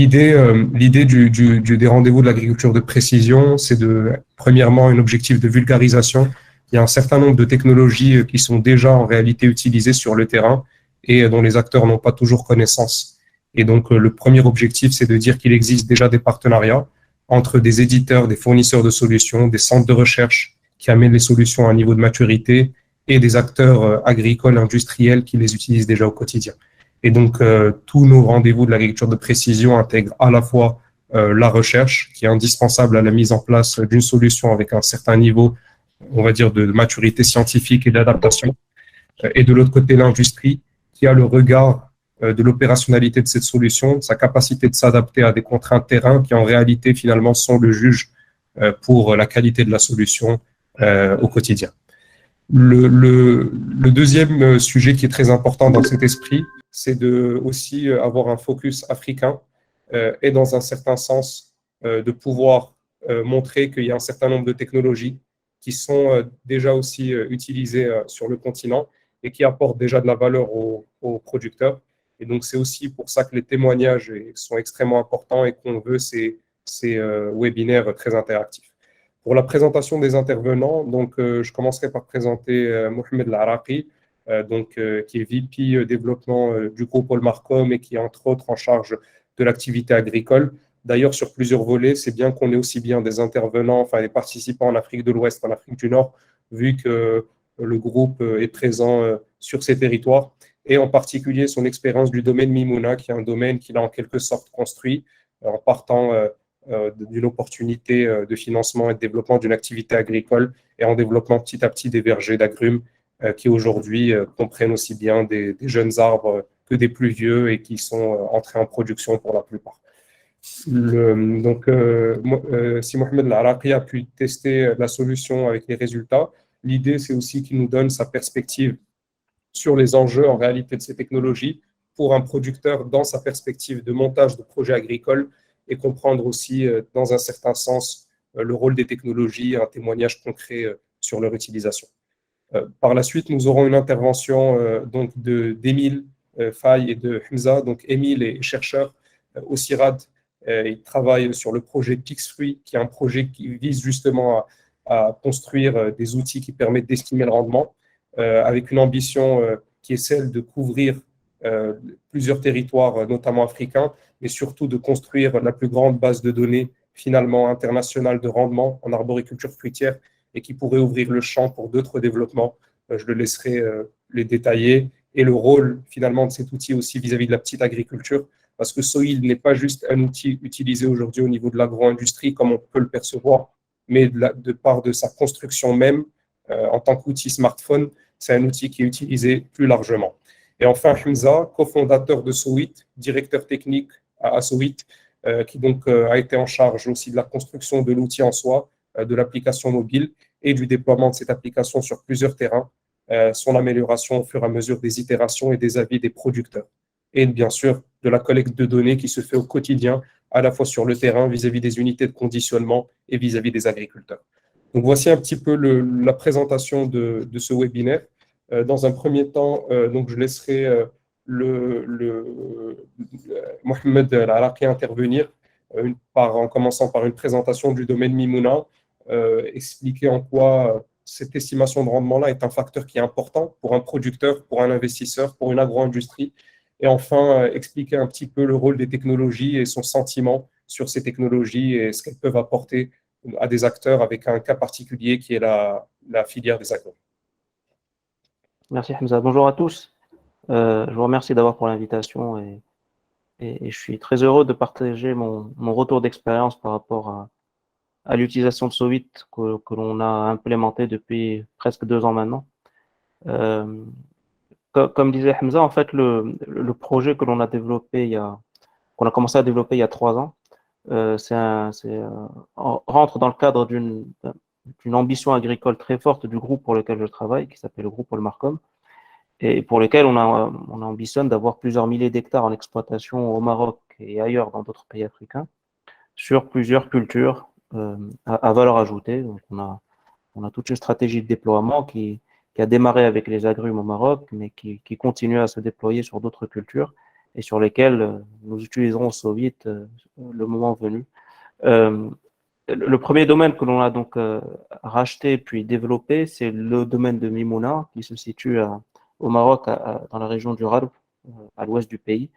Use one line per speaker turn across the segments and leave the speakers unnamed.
des rendez-vous de l'agriculture de précision, c'est premièrement, un objectif de vulgarisation. Il y a un certain nombre de technologies qui sont déjà en réalité utilisées sur le terrain et dont les acteurs n'ont pas toujours connaissance. Et donc, le premier objectif, c'est de dire qu'il existe déjà des partenariats entre des éditeurs, des fournisseurs de solutions, des centres de recherche qui amènent les solutions à un niveau de maturité et des acteurs agricoles, industriels qui les utilisent déjà au quotidien. Et donc, tous nos rendez-vous de l'agriculture de précision intègrent à la fois la recherche, qui est indispensable à la mise en place d'une solution avec un certain niveau, on va dire, de maturité scientifique et d'adaptation, et de l'autre côté, l'industrie, qui a le regard de l'opérationnalité de cette solution, sa capacité de s'adapter à des contraintes terrain qui, en réalité, finalement, sont le juge pour la qualité de la solution au quotidien. Le deuxième sujet qui est très important dans cet esprit, c'est de aussi avoir un focus africain et dans un certain sens de pouvoir montrer qu'il y a un certain nombre de technologies qui sont déjà aussi utilisées sur le continent et qui apportent déjà de la valeur aux producteurs. Et donc, c'est aussi pour ça que les témoignages sont extrêmement importants et qu'on veut ces webinaires très interactifs. Pour la présentation des intervenants, donc, je commencerai par présenter Mohamed Laraqi, qui est VP développement du groupe Allmarcom et qui est entre autres en charge de l'activité agricole. D'ailleurs, sur plusieurs volets, c'est bien qu'on ait aussi bien des intervenants, enfin des participants en Afrique de l'Ouest, en Afrique du Nord, vu que le groupe est présent sur ces territoires, et en particulier son expérience du domaine Mimouna, qui est un domaine qu'il a en quelque sorte construit en partant d'une opportunité de financement et de développement d'une activité agricole et en développant petit à petit des vergers d'agrumes qui aujourd'hui comprennent aussi bien des jeunes arbres que des plus vieux et qui sont entrés en production pour la plupart. Si Mohamed Laraqi a pu tester la solution avec les résultats, l'idée c'est aussi qu'il nous donne sa perspective sur les enjeux en réalité de ces technologies pour un producteur dans sa perspective de montage de projets agricoles et comprendre aussi dans un certain sens le rôle des technologies, un témoignage concret sur leur utilisation. Par la suite, nous aurons une intervention donc d'Émile Faye et de Hamza. Donc, Émile est chercheur au CIRAD. Il travaille sur le projet PixFruit, qui est un projet qui vise justement à construire des outils qui permettent d'estimer le rendement, avec une ambition qui est celle de couvrir plusieurs territoires, notamment africains, mais surtout de construire la plus grande base de données finalement internationale de rendement en arboriculture fruitière et qui pourrait ouvrir le champ pour d'autres développements. Je le laisserai les détailler. Et le rôle finalement de cet outil aussi vis-à-vis de la petite agriculture, parce que Soil n'est pas juste un outil utilisé aujourd'hui au niveau de l'agro-industrie comme on peut le percevoir, mais de part de sa construction même, en tant qu'outil smartphone, c'est un outil qui est utilisé plus largement. Et enfin, Hamza, cofondateur de Sowit, directeur technique à Sowit, qui donc a été en charge aussi de la construction de l'outil en soi, de l'application mobile et du déploiement de cette application sur plusieurs terrains, son amélioration au fur et à mesure des itérations et des avis des producteurs. Et bien sûr, de la collecte de données qui se fait au quotidien, à la fois sur le terrain vis-à-vis des unités de conditionnement et vis-à-vis des agriculteurs. Donc voici un petit peu la présentation de ce webinaire. Dans un premier temps, donc je laisserai Mohamed Laraqi intervenir en commençant par une présentation du domaine Mimouna, expliquer en quoi cette estimation de rendement-là est un facteur qui est important pour un producteur, pour un investisseur, pour une agro-industrie, et enfin expliquer un petit peu le rôle des technologies et son sentiment sur ces technologies et ce qu'elles peuvent apporter à des acteurs avec un cas particulier qui est la filière des agro.
Merci Hamza. Bonjour à tous. Je vous remercie d'abord pour l'invitation et je suis très heureux de partager mon retour d'expérience par rapport à l'utilisation de Sowit que l'on a implémenté depuis presque 2 ans maintenant. Comme disait Hamza, en fait, le projet que l'on a développé qu'on a commencé à développer il y a 3 ans, rentre dans le cadre d'une ambition agricole très forte du groupe pour lequel je travaille, qui s'appelle le groupe Allmarcom, et pour lequel on ambitionne d'avoir plusieurs milliers d'hectares en exploitation au Maroc et ailleurs dans d'autres pays africains, sur plusieurs cultures à valeur ajoutée. Donc on a toute une stratégie de déploiement qui a démarré avec les agrumes au Maroc, mais qui continue à se déployer sur d'autres cultures et sur lesquels nous utiliserons Solvit le moment venu. Le premier domaine que l'on a donc racheté puis développé, c'est le domaine de Mimouna, qui se situe au Maroc, dans la région du Rarb, à l'ouest du pays.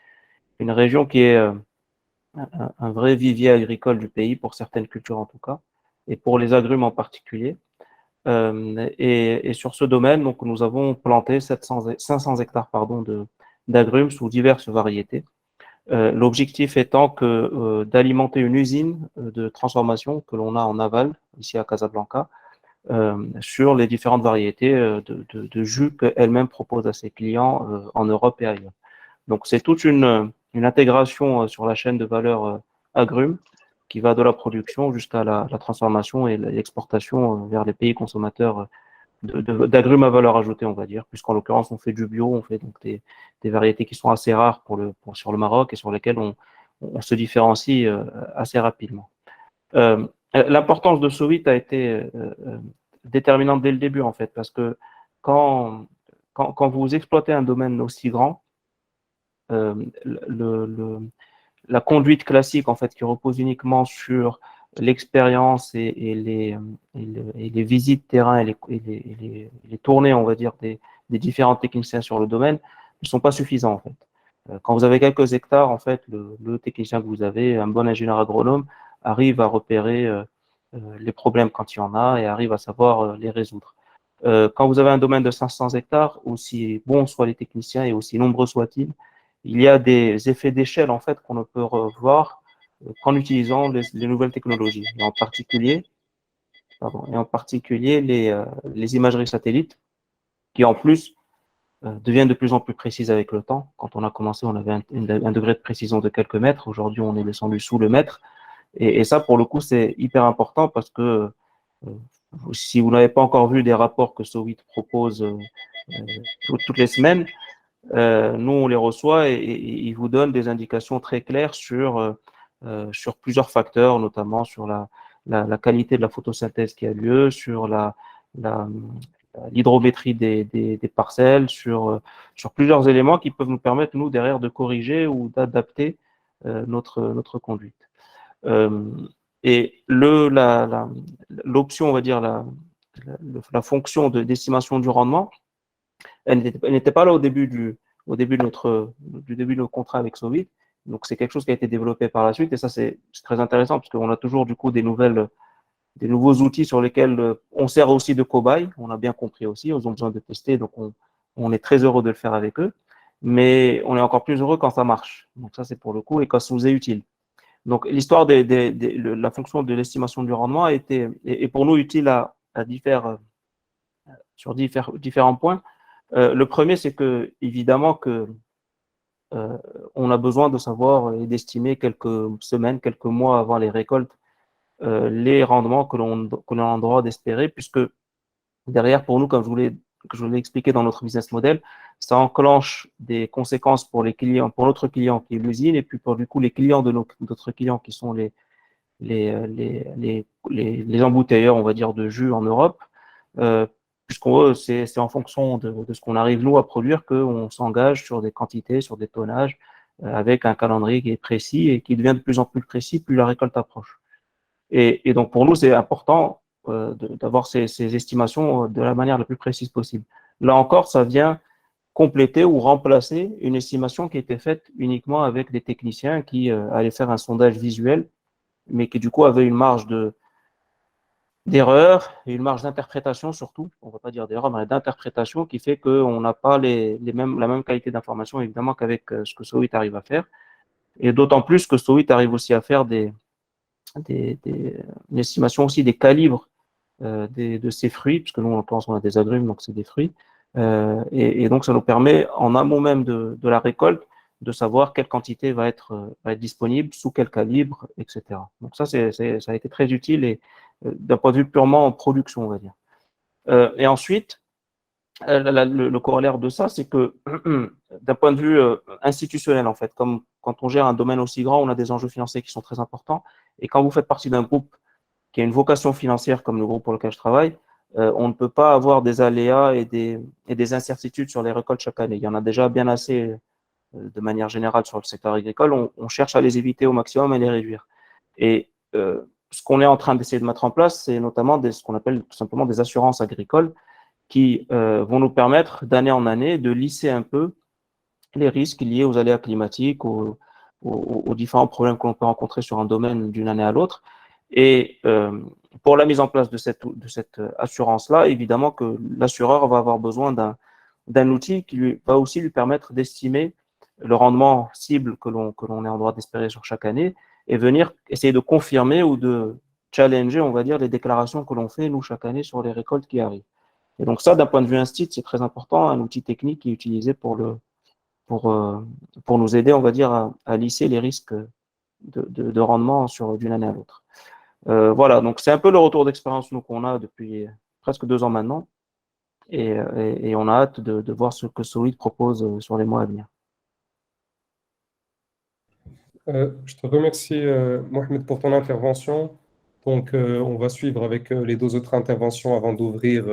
Une région qui est un vrai vivier agricole du pays, pour certaines cultures en tout cas, et pour les agrumes en particulier. Et sur ce domaine, donc, nous avons planté 500 hectares d'agrumes sous diverses variétés. L'objectif étant d'alimenter une usine de transformation que l'on a en aval, ici à Casablanca, sur les différentes variétés de jus qu'elle-même propose à ses clients en Europe et ailleurs. Donc, c'est toute une intégration sur la chaîne de valeur agrumes qui va de la production jusqu'à la transformation et l'exportation vers les pays consommateurs d'agrumes à valeur ajoutée, on va dire, puisqu'en l'occurrence, on fait du bio, on fait donc des variétés qui sont assez rares sur le Maroc et sur lesquelles on se différencie assez rapidement. L'importance de Solvit a été déterminante dès le début, en fait, parce que quand vous exploitez un domaine aussi grand, la conduite classique, en fait, qui repose uniquement sur l'expérience et les visites terrain et les tournées, on va dire, des différents techniciens sur le domaine ne sont pas suffisants, en fait. Quand vous avez quelques hectares, en fait, le technicien que vous avez, un bon ingénieur agronome, arrive à repérer les problèmes quand il y en a et arrive à savoir les résoudre. Quand vous avez un domaine de 500 hectares, aussi bons soient les techniciens et aussi nombreux soient-ils, il y a des effets d'échelle en fait qu'on ne peut revoir qu'en utilisant les nouvelles technologies, et en particulier les imageries satellites qui en plus deviennent de plus en plus précises avec le temps. Quand on a commencé, on avait un degré de précision de quelques mètres. Aujourd'hui, on est descendu sous le mètre. Et ça, pour le coup, c'est hyper important parce que si vous n'avez pas encore vu des rapports que Solvit propose toutes les semaines, nous, on les reçoit et ils vous donnent des indications très claires sur plusieurs facteurs, notamment sur la qualité de la photosynthèse qui a lieu, sur l'hydrométrie des parcelles, sur plusieurs éléments qui peuvent nous permettre, nous, derrière, de corriger ou d'adapter notre conduite. Et l'option, on va dire, la fonction d'estimation du rendement, elle n'était pas là au début de notre contrat avec Solvit. Donc, c'est quelque chose qui a été développé par la suite. Et ça, c'est très intéressant parce qu'on a toujours, du coup, des nouveaux outils sur lesquels on sert aussi de cobaye. On a bien compris aussi. Ils ont besoin de tester. Donc, on est très heureux de le faire avec eux. Mais on est encore plus heureux quand ça marche. Donc, ça, c'est pour le coup et quand ça nous est utile. Donc, l'histoire de la fonction de l'estimation du rendement est pour nous utile sur différents points. Le premier, c'est que, évidemment, on a besoin de savoir et d'estimer quelques semaines, quelques mois avant les récoltes, les rendements que l'on a le droit d'espérer, puisque derrière, pour nous, comme je vous l'ai expliqué dans notre business model, ça enclenche des conséquences pour les clients, pour notre client qui est l'usine, et puis pour du coup les clients de notre clients qui sont les embouteilleurs, on va dire, de jus en Europe. Puisqu'on c'est en fonction de ce qu'on arrive nous à produire qu'on s'engage sur des quantités, sur des tonnages, avec un calendrier qui est précis et qui devient de plus en plus précis plus la récolte approche. Et donc pour nous, c'est important d'avoir ces estimations de la manière la plus précise possible. Là encore, ça vient compléter ou remplacer une estimation qui était faite uniquement avec des techniciens qui allaient faire un sondage visuel, mais qui du coup avaient une marge d'erreur et une marge d'interprétation surtout, on ne va pas dire d'erreur, mais d'interprétation qui fait qu'on n'a pas la même qualité d'information évidemment qu'avec ce que Solvit arrive à faire. Et d'autant plus que Solvit arrive aussi à faire une estimation aussi des calibres de ces fruits, puisque nous, en l'occurrence, on a des agrumes, donc c'est des fruits. Et donc, ça nous permet, en amont même de la récolte, de savoir quelle quantité va être disponible, sous quel calibre, etc. Donc ça, ça a été très utile et d'un point de vue purement en production, on va dire. Et ensuite, le corollaire de ça, c'est que d'un point de vue institutionnel, en fait, comme quand on gère un domaine aussi grand, on a des enjeux financiers qui sont très importants. Et quand vous faites partie d'un groupe qui a une vocation financière comme le groupe pour lequel je travaille, on ne peut pas avoir des aléas et des incertitudes sur les récoltes chaque année. Il y en a déjà bien assez de manière générale sur le secteur agricole, on cherche à les éviter au maximum et les réduire. Et ce qu'on est en train d'essayer de mettre en place, c'est notamment ce qu'on appelle tout simplement des assurances agricoles qui vont nous permettre d'année en année de lisser un peu les risques liés aux aléas climatiques, aux différents problèmes que l'on peut rencontrer sur un domaine d'une année à l'autre. Et pour la mise en place de cette assurance-là, évidemment que l'assureur va avoir besoin d'un outil qui va aussi lui permettre d'estimer le rendement cible que l'on est en droit d'espérer sur chaque année et venir essayer de confirmer ou de challenger, on va dire, les déclarations que l'on fait, nous, chaque année, sur les récoltes qui arrivent. Et donc ça, d'un point de vue instit, c'est très important, un outil technique qui est utilisé pour nous aider, on va dire, à lisser les risques de rendement d'une année à l'autre. Voilà, donc c'est un peu le retour d'expérience nous qu'on a depuis presque 2 ans maintenant, et on a hâte de voir ce que Solid propose sur les mois à venir.
Je te remercie, Mohamed, pour ton intervention. Donc, on va suivre avec les 2 autres interventions avant d'ouvrir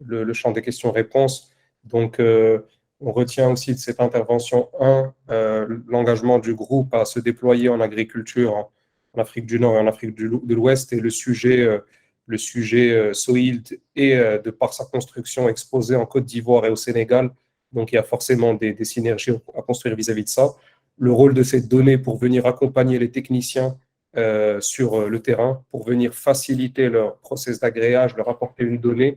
le champ des questions-réponses. Donc, on retient aussi de cette intervention, l'engagement du groupe à se déployer en agriculture en Afrique du Nord et en Afrique de l'Ouest, et le sujet Soild est, de par sa construction, exposé en Côte d'Ivoire et au Sénégal. Donc, il y a forcément des synergies à construire vis-à-vis de ça. Le rôle de cette donnée pour venir accompagner les techniciens sur le terrain, pour venir faciliter leur process d'agréage, leur apporter une donnée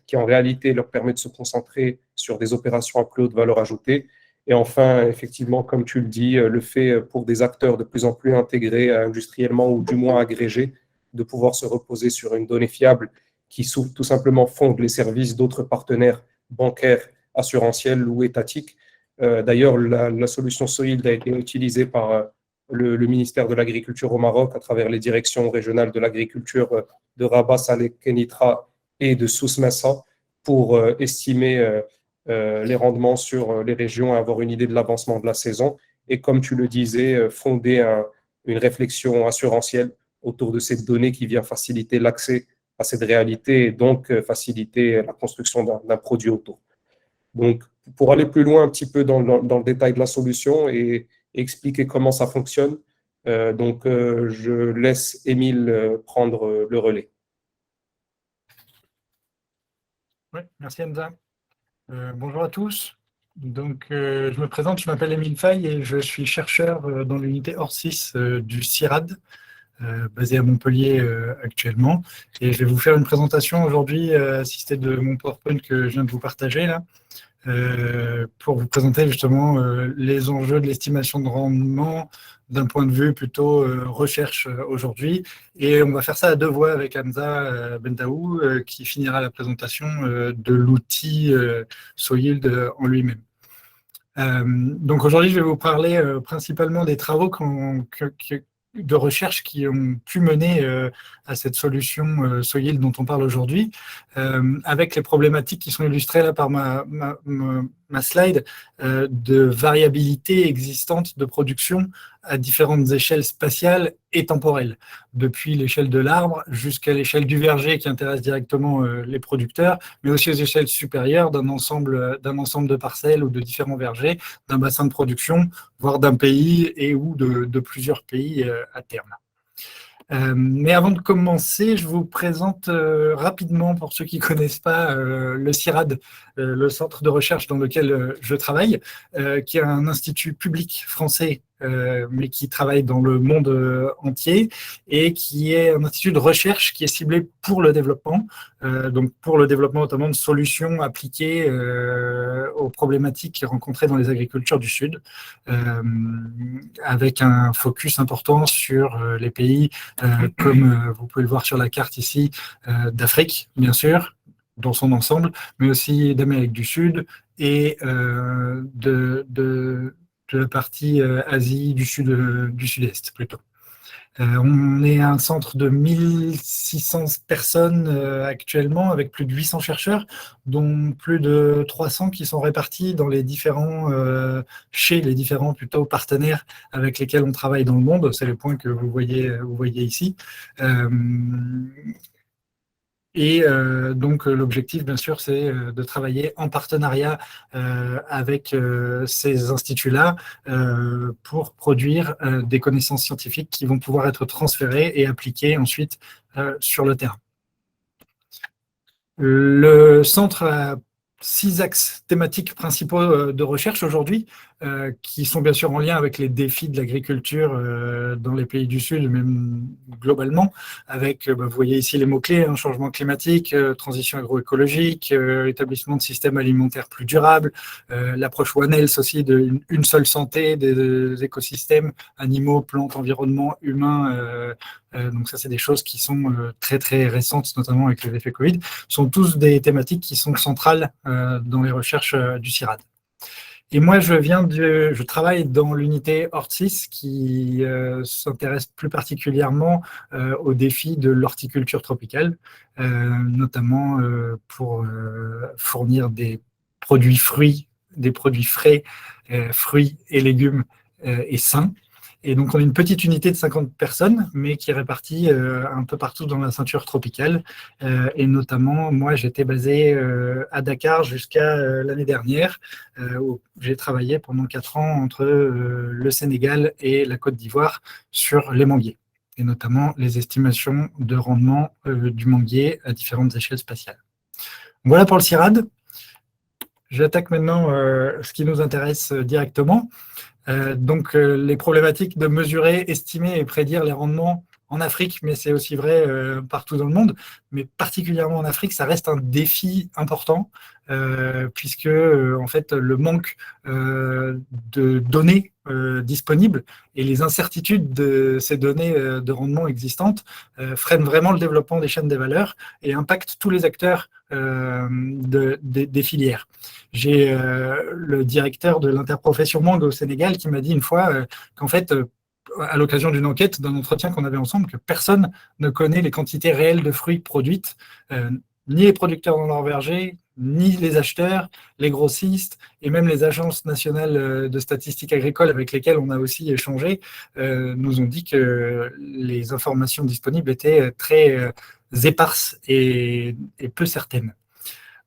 qui en réalité leur permet de se concentrer sur des opérations à plus haute valeur ajoutée. Et enfin, effectivement, comme tu le dis, le fait pour des acteurs de plus en plus intégrés industriellement ou du moins agrégés, de pouvoir se reposer sur une donnée fiable qui tout simplement fonde les services d'autres partenaires bancaires, assurantiels ou étatiques. D'ailleurs, la solution Soild a été utilisée par le ministère de l'Agriculture au Maroc à travers les directions régionales de l'agriculture de Rabat, Salé, Kenitra et de Souss Massa pour estimer les rendements sur les régions et avoir une idée de l'avancement de la saison. Et comme tu le disais, fonder une réflexion assurantielle autour de cette donnée qui vient faciliter l'accès à cette réalité et donc faciliter la construction d'un produit autour. Donc, pour aller plus loin un petit peu dans le détail de la solution et expliquer comment ça fonctionne, je laisse Émile prendre le relais.
Oui, merci Hamza. Bonjour à tous. Donc, je me présente, je m'appelle Émile Faye et je suis chercheur dans l'unité OR6 du CIRAD, basé à Montpellier actuellement. Et je vais vous faire une présentation aujourd'hui assistée de mon PowerPoint que je viens de vous partager là, pour vous présenter justement les enjeux de l'estimation de rendement d'un point de vue plutôt recherche aujourd'hui. Et on va faire ça à 2 voix avec Hamza Bendaou qui finira la présentation de l'outil Soild en lui-même. Donc aujourd'hui, je vais vous parler principalement des travaux de recherche qui ont pu mener à cette solution Soild dont on parle aujourd'hui, avec les problématiques qui sont illustrées là par ma slide de variabilité existante de production à différentes échelles spatiales et temporelles, depuis l'échelle de l'arbre jusqu'à l'échelle du verger qui intéresse directement les producteurs, mais aussi aux échelles supérieures d'un ensemble de parcelles ou de différents vergers, d'un bassin de production, voire d'un pays et ou de plusieurs pays à terme. Mais avant de commencer, je vous présente rapidement, pour ceux qui ne connaissent pas, le CIRAD, le centre de recherche dans lequel je travaille, qui est un institut public français, mais qui travaille dans le monde entier, et qui est un institut de recherche qui est ciblé pour le développement, donc pour le développement notamment de solutions appliquées aux problématiques rencontrées dans les agricultures du Sud, avec un focus important sur les pays comme vous pouvez le voir sur la carte ici, d'Afrique, bien sûr, dans son ensemble, mais aussi d'Amérique du Sud et de la partie Asie du Sud-Est, plutôt. On est un centre de 1600 personnes actuellement, avec plus de 800 chercheurs, dont plus de 300 qui sont répartis dans chez les différents plutôt partenaires avec lesquels on travaille dans le monde. C'est les points que vous voyez ici. Et donc, l'objectif, bien sûr, c'est de travailler en partenariat avec ces instituts-là pour produire des connaissances scientifiques qui vont pouvoir être transférées et appliquées ensuite sur le terrain. Le centre a 6 axes thématiques principaux de recherche aujourd'hui, qui sont bien sûr en lien avec les défis de l'agriculture dans les pays du Sud, même globalement, avec, vous voyez ici les mots-clés, hein, changement climatique, transition agroécologique, établissement de systèmes alimentaires plus durables, l'approche One Health aussi d'une seule santé des écosystèmes, animaux, plantes, environnement, humains. Donc ça, c'est des choses qui sont très très récentes, notamment avec les effets Covid, sont tous des thématiques qui sont centrales dans les recherches du CIRAD. Et moi, je travaille dans l'unité HORT6 qui s'intéresse plus particulièrement aux défis de l'horticulture tropicale, notamment pour fournir des produits frais, fruits et légumes et sains. Et donc, on est une petite unité de 50 personnes, mais qui est répartie un peu partout dans la ceinture tropicale. Et notamment, moi, j'étais basé à Dakar jusqu'à l'année dernière, où j'ai travaillé pendant 4 ans entre le Sénégal et la Côte d'Ivoire sur les manguiers, et notamment les estimations de rendement du manguier à différentes échelles spatiales. Voilà pour le CIRAD. J'attaque maintenant ce qui nous intéresse directement. Donc, les problématiques de mesurer, estimer et prédire les rendements en Afrique, mais c'est aussi vrai partout dans le monde, mais particulièrement en Afrique, ça reste un défi important, puisque en fait, le manque de données disponibles et les incertitudes de ces données de rendement existantes freinent vraiment le développement des chaînes des valeurs et impactent tous les acteurs des filières. J'ai le directeur de l'interprofession mangue au Sénégal qui m'a dit une fois qu'en fait, à l'occasion d'une enquête, d'un entretien qu'on avait ensemble, que personne ne connaît les quantités réelles de fruits produites, ni les producteurs dans leur verger, ni les acheteurs, les grossistes et même les agences nationales de statistiques agricoles avec lesquelles on a aussi échangé, nous ont dit que les informations disponibles étaient très éparses et peu certaines.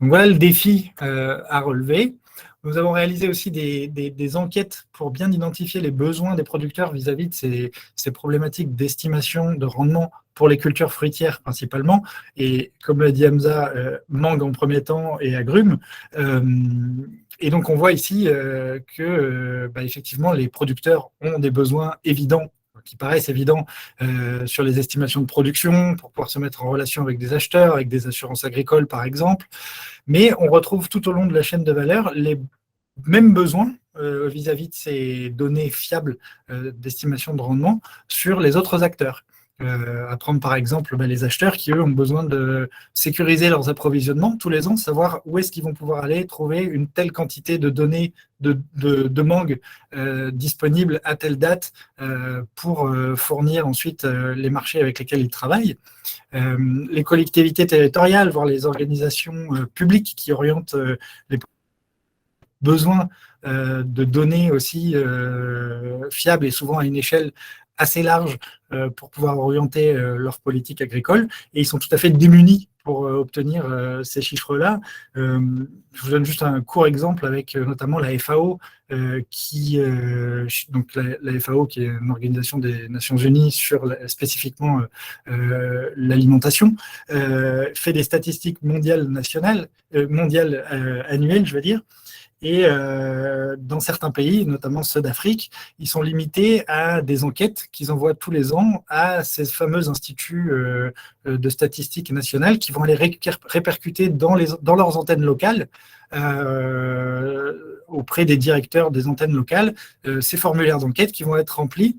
Donc voilà le défi à relever. Nous avons réalisé aussi des enquêtes pour bien identifier les besoins des producteurs vis-à-vis de ces problématiques d'estimation de rendement pour les cultures fruitières principalement, et comme l'a dit Hamza, mangue en premier temps et agrumes. Et donc on voit ici que effectivement les producteurs ont des besoins évidents qui paraissent évidents sur les estimations de production, pour pouvoir se mettre en relation avec des acheteurs, avec des assurances agricoles par exemple. Mais on retrouve tout au long de la chaîne de valeur les mêmes besoins vis-à-vis de ces données fiables d'estimation de rendement sur les autres acteurs. À prendre par exemple les acheteurs qui, eux, ont besoin de sécuriser leurs approvisionnements tous les ans, savoir où est-ce qu'ils vont pouvoir aller trouver une telle quantité de données de mangue disponibles à telle date pour fournir ensuite les marchés avec lesquels ils travaillent. Les collectivités territoriales, voire les organisations publiques qui orientent les besoins de données aussi fiables et souvent à une échelle assez large pour pouvoir orienter leur politique agricole, et ils sont tout à fait démunis pour obtenir ces chiffres-là. Je vous donne juste un court exemple avec notamment la FAO, donc la FAO qui est une organisation des Nations Unies sur spécifiquement l'alimentation, fait des statistiques mondiales annuelles, je veux dire. Et dans certains pays, notamment ceux d'Afrique, ils sont limités à des enquêtes qu'ils envoient tous les ans à ces fameux instituts de statistiques nationales qui vont aller répercuter dans leurs antennes locales auprès des directeurs des antennes locales, ces formulaires d'enquête qui vont être remplis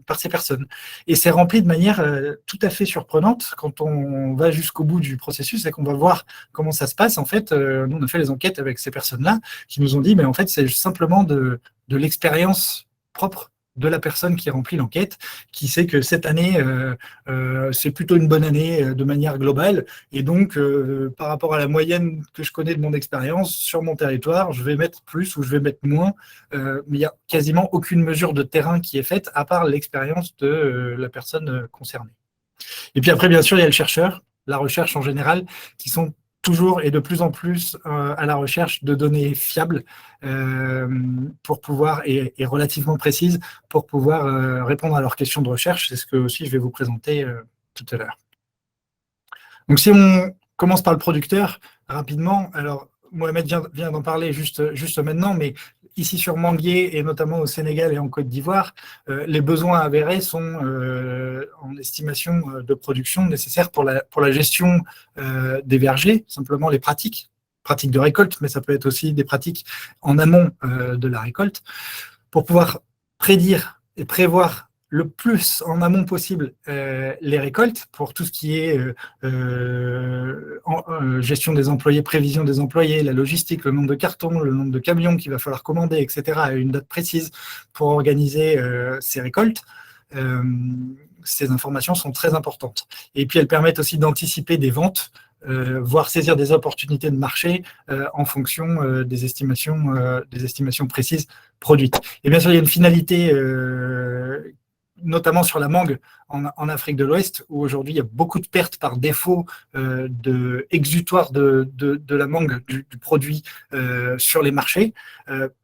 par ces personnes. Et c'est rempli de manière tout à fait surprenante quand on va jusqu'au bout du processus et qu'on va voir comment ça se passe. En fait, nous, on a fait les enquêtes avec ces personnes-là qui nous ont dit, mais en fait, c'est simplement de l'expérience propre de la personne qui remplit l'enquête, qui sait que cette année, c'est plutôt une bonne année de manière globale. Et donc, par rapport à la moyenne que je connais de mon expérience, sur mon territoire, je vais mettre plus ou je vais mettre moins. Mais il n'y a quasiment aucune mesure de terrain qui est faite, à part l'expérience de la personne concernée. Et puis après, bien sûr, il y a le chercheur la recherche en général, qui sont toujours et de plus en plus à la recherche de données fiables pour pouvoir, et relativement précises, pour pouvoir répondre à leurs questions de recherche. C'est ce que aussi je vais vous présenter tout à l'heure. Donc si on commence par le producteur, rapidement, alors Mohamed vient d'en parler juste maintenant, mais ici sur Manguier et notamment au Sénégal et en Côte d'Ivoire, les besoins avérés sont en estimation de production nécessaires pour la gestion des vergers, simplement les pratiques de récolte, mais ça peut être aussi des pratiques en amont de la récolte, pour pouvoir prédire et prévoir le plus en amont possible les récoltes pour tout ce qui est gestion des employés, prévision des employés, la logistique, le nombre de cartons, le nombre de camions qu'il va falloir commander, etc., à une date précise pour organiser ces récoltes. Ces informations sont très importantes. Et puis elles permettent aussi d'anticiper des ventes, voire saisir des opportunités de marché en fonction des estimations précises produites. Et bien sûr, il y a une finalité notamment sur la mangue en Afrique de l'Ouest, où aujourd'hui il y a beaucoup de pertes par défaut exutoire de la mangue, du produit sur les marchés,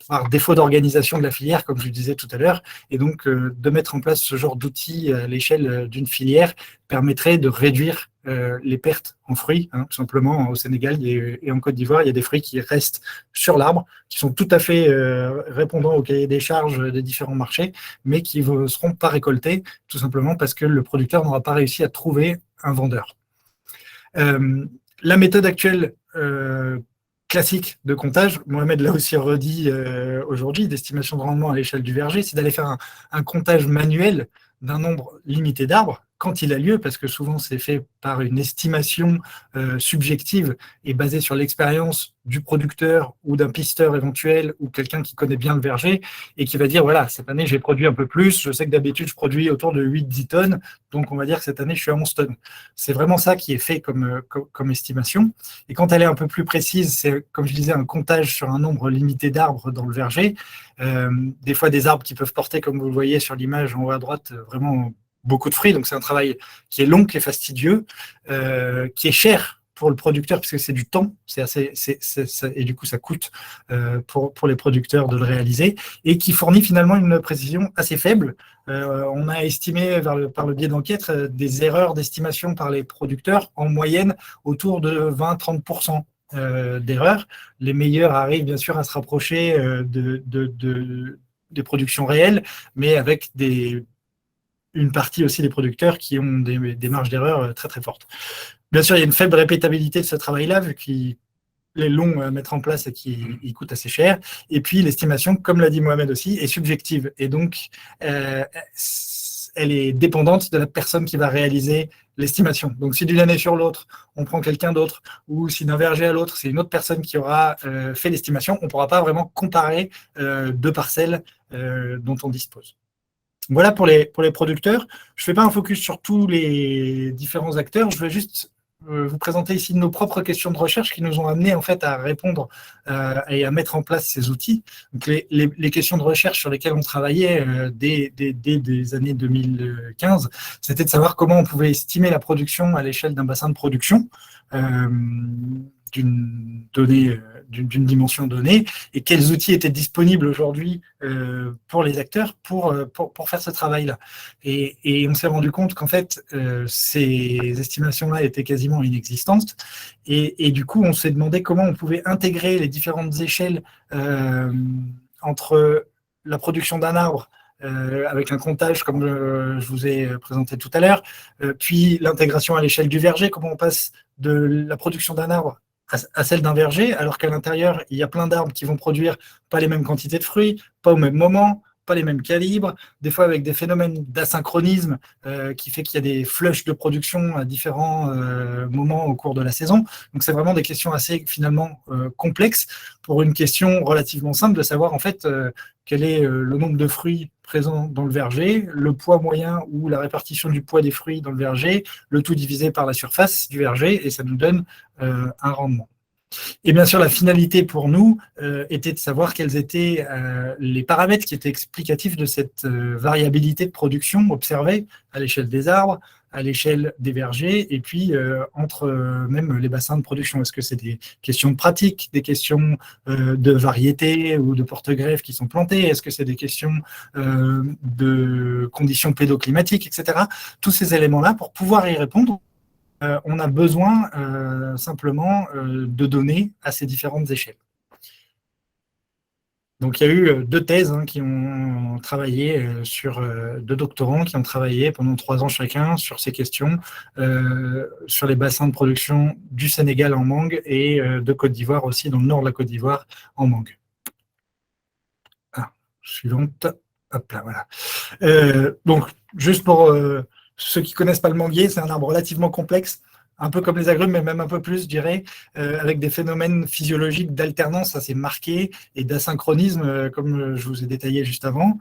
par défaut d'organisation de la filière, comme je le disais tout à l'heure. Et donc, de mettre en place ce genre d'outils à l'échelle d'une filière permettrait de réduire les pertes en fruits. Tout simplement, au Sénégal et en Côte d'Ivoire, il y a des fruits qui restent sur l'arbre, qui sont tout à fait répondants au cahier des charges des différents marchés, mais qui ne seront pas récoltés, tout simplement parce que le producteur n'aura pas réussi à trouver un vendeur. La méthode actuelle classique de comptage, Mohamed l'a aussi redit aujourd'hui, d'estimation de rendement à l'échelle du verger, c'est d'aller faire un comptage manuel d'un nombre limité d'arbres, quand il a lieu, parce que souvent c'est fait par une estimation subjective et basée sur l'expérience du producteur ou d'un pisteur éventuel ou quelqu'un qui connaît bien le verger et qui va dire, voilà, cette année j'ai produit un peu plus, je sais que d'habitude je produis autour de 8-10 tonnes, donc on va dire que cette année je suis à 11 tonnes. C'est vraiment ça qui est fait comme estimation. Et quand elle est un peu plus précise, c'est, comme je disais, un comptage sur un nombre limité d'arbres dans le verger. Des fois des arbres qui peuvent porter, comme vous le voyez sur l'image en haut à droite, vraiment beaucoup de fruits, donc c'est un travail qui est long, qui est fastidieux, qui est cher pour le producteur, parce que c'est du temps, et du coup ça coûte pour les producteurs de le réaliser, et qui fournit finalement une précision assez faible. On a estimé par le biais d'enquêtes des erreurs d'estimation par les producteurs, en moyenne autour de 20-30% d'erreurs. Les meilleurs arrivent bien sûr à se rapprocher des productions réelles, mais avec une partie aussi des producteurs qui ont des marges d'erreur très très fortes. Bien sûr, il y a une faible répétabilité de ce travail-là, vu qu'il est long à mettre en place et qu'il coûte assez cher. Et puis, l'estimation, comme l'a dit Mohamed aussi, est subjective. Et donc, elle est dépendante de la personne qui va réaliser l'estimation. Donc, si d'une année sur l'autre, on prend quelqu'un d'autre, ou si d'un verger à l'autre, c'est une autre personne qui aura fait l'estimation, on ne pourra pas vraiment comparer deux parcelles dont on dispose. Voilà pour les producteurs. Je ne fais pas un focus sur tous les différents acteurs. Je vais juste vous présenter ici nos propres questions de recherche qui nous ont amenés en fait à répondre et à mettre en place ces outils. Donc les questions de recherche sur lesquelles on travaillait dès les années 2015, c'était de savoir comment on pouvait estimer la production à l'échelle d'un bassin de production d'une dimension donnée, et quels outils étaient disponibles aujourd'hui pour les acteurs pour faire ce travail-là. Et on s'est rendu compte qu'en fait, ces estimations-là étaient quasiment inexistantes, et du coup, on s'est demandé comment on pouvait intégrer les différentes échelles entre la production d'un arbre, avec un comptage comme je vous ai présenté tout à l'heure, puis l'intégration à l'échelle du verger, comment on passe de la production d'un arbre à celle d'un verger, alors qu'à l'intérieur, il y a plein d'arbres qui vont produire pas les mêmes quantités de fruits, pas au même moment, pas les mêmes calibres, des fois avec des phénomènes d'asynchronisme qui fait qu'il y a des flushs de production à différents moments au cours de la saison. Donc c'est vraiment des questions assez finalement complexes pour une question relativement simple de savoir en fait quel est le nombre de fruits présents dans le verger, le poids moyen ou la répartition du poids des fruits dans le verger, le tout divisé par la surface du verger, et ça nous donne un rendement. Et bien sûr, la finalité pour nous était de savoir quels étaient les paramètres qui étaient explicatifs de cette variabilité de production observée à l'échelle des arbres, à l'échelle des vergers et puis entre même les bassins de production. Est-ce que c'est des questions pratiques, des questions de variété ou de porte-greffes qui sont plantées? Est-ce que c'est des questions de conditions pédoclimatiques, etc. Tous ces éléments-là, pour pouvoir y répondre, on a besoin simplement de données à ces différentes échelles. Donc, il y a eu 2 thèses qui ont travaillé deux doctorants qui ont travaillé pendant 3 ans chacun sur ces questions, sur les bassins de production du Sénégal en mangue et de Côte d'Ivoire aussi, dans le nord de la Côte d'Ivoire en mangue. Suivante. Hop là, voilà. Donc, juste pour ceux qui ne connaissent pas le manguier, c'est un arbre relativement complexe, un peu comme les agrumes, mais même un peu plus, je dirais, avec des phénomènes physiologiques d'alternance assez marqués et d'asynchronisme, comme je vous ai détaillé juste avant.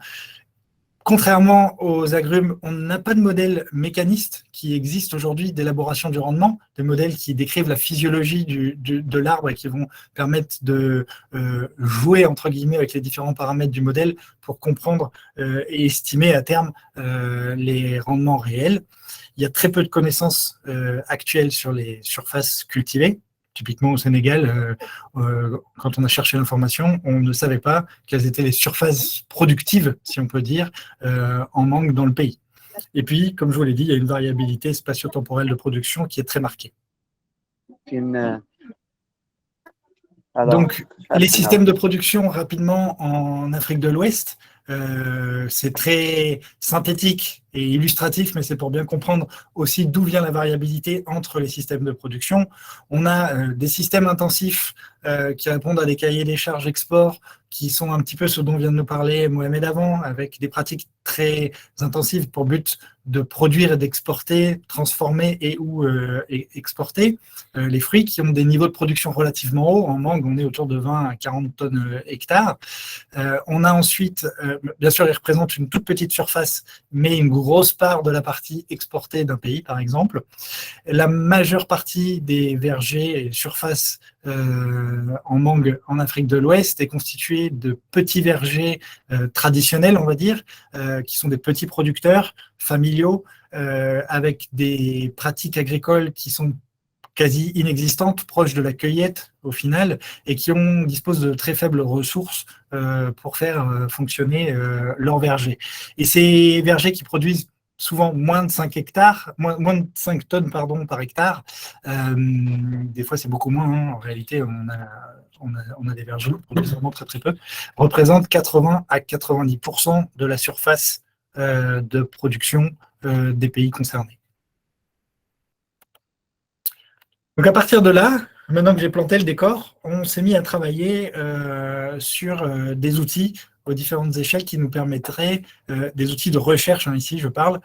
Contrairement aux agrumes, on n'a pas de modèle mécaniste qui existe aujourd'hui d'élaboration du rendement, des modèles qui décrivent la physiologie de l'arbre et qui vont permettre de jouer, entre guillemets, avec les différents paramètres du modèle pour comprendre et estimer à terme les rendements réels. Il y a très peu de connaissances actuelles sur les surfaces cultivées. Typiquement au Sénégal, quand on a cherché l'information, on ne savait pas quelles étaient les surfaces productives, si on peut dire, en mangue dans le pays. Et puis, comme je vous l'ai dit, il y a une variabilité spatio-temporelle de production qui est très marquée. Donc, les systèmes de production, rapidement, en Afrique de l'Ouest, c'est très synthétique et illustratif, mais c'est pour bien comprendre aussi d'où vient la variabilité entre les systèmes de production. On a des systèmes intensifs qui répondent à des cahiers des charges export, qui sont un petit peu ce dont vient de nous parler Mohamed avant, avec des pratiques très intensives pour but de produire et d'exporter, transformer et ou exporter les fruits qui ont des niveaux de production relativement hauts. En mangue, on est autour de 20 à 40 tonnes hectares. On a ensuite, bien sûr, ils représentent une toute petite surface, mais une grosse part de la partie exportée d'un pays, par exemple. La majeure partie des vergers et surfaces en mangue en Afrique de l'Ouest est constituée de petits vergers traditionnels, on va dire, qui sont des petits producteurs familiaux avec des pratiques agricoles qui sont quasi inexistantes, proches de la cueillette au final, et qui disposent de très faibles ressources pour faire fonctionner leurs vergers. Et ces vergers qui produisent souvent moins de 5 hectares, moins de 5 tonnes par hectare. Des fois, c'est beaucoup moins. En réalité, on a des vergers qui produisent vraiment très peu. Représentent 80 à 90% de la surface de production des pays concernés. Donc à partir de là, maintenant que j'ai planté le décor, on s'est mis à travailler sur des outils aux différentes échelles qui nous permettraient, des outils de recherche, ici je parle,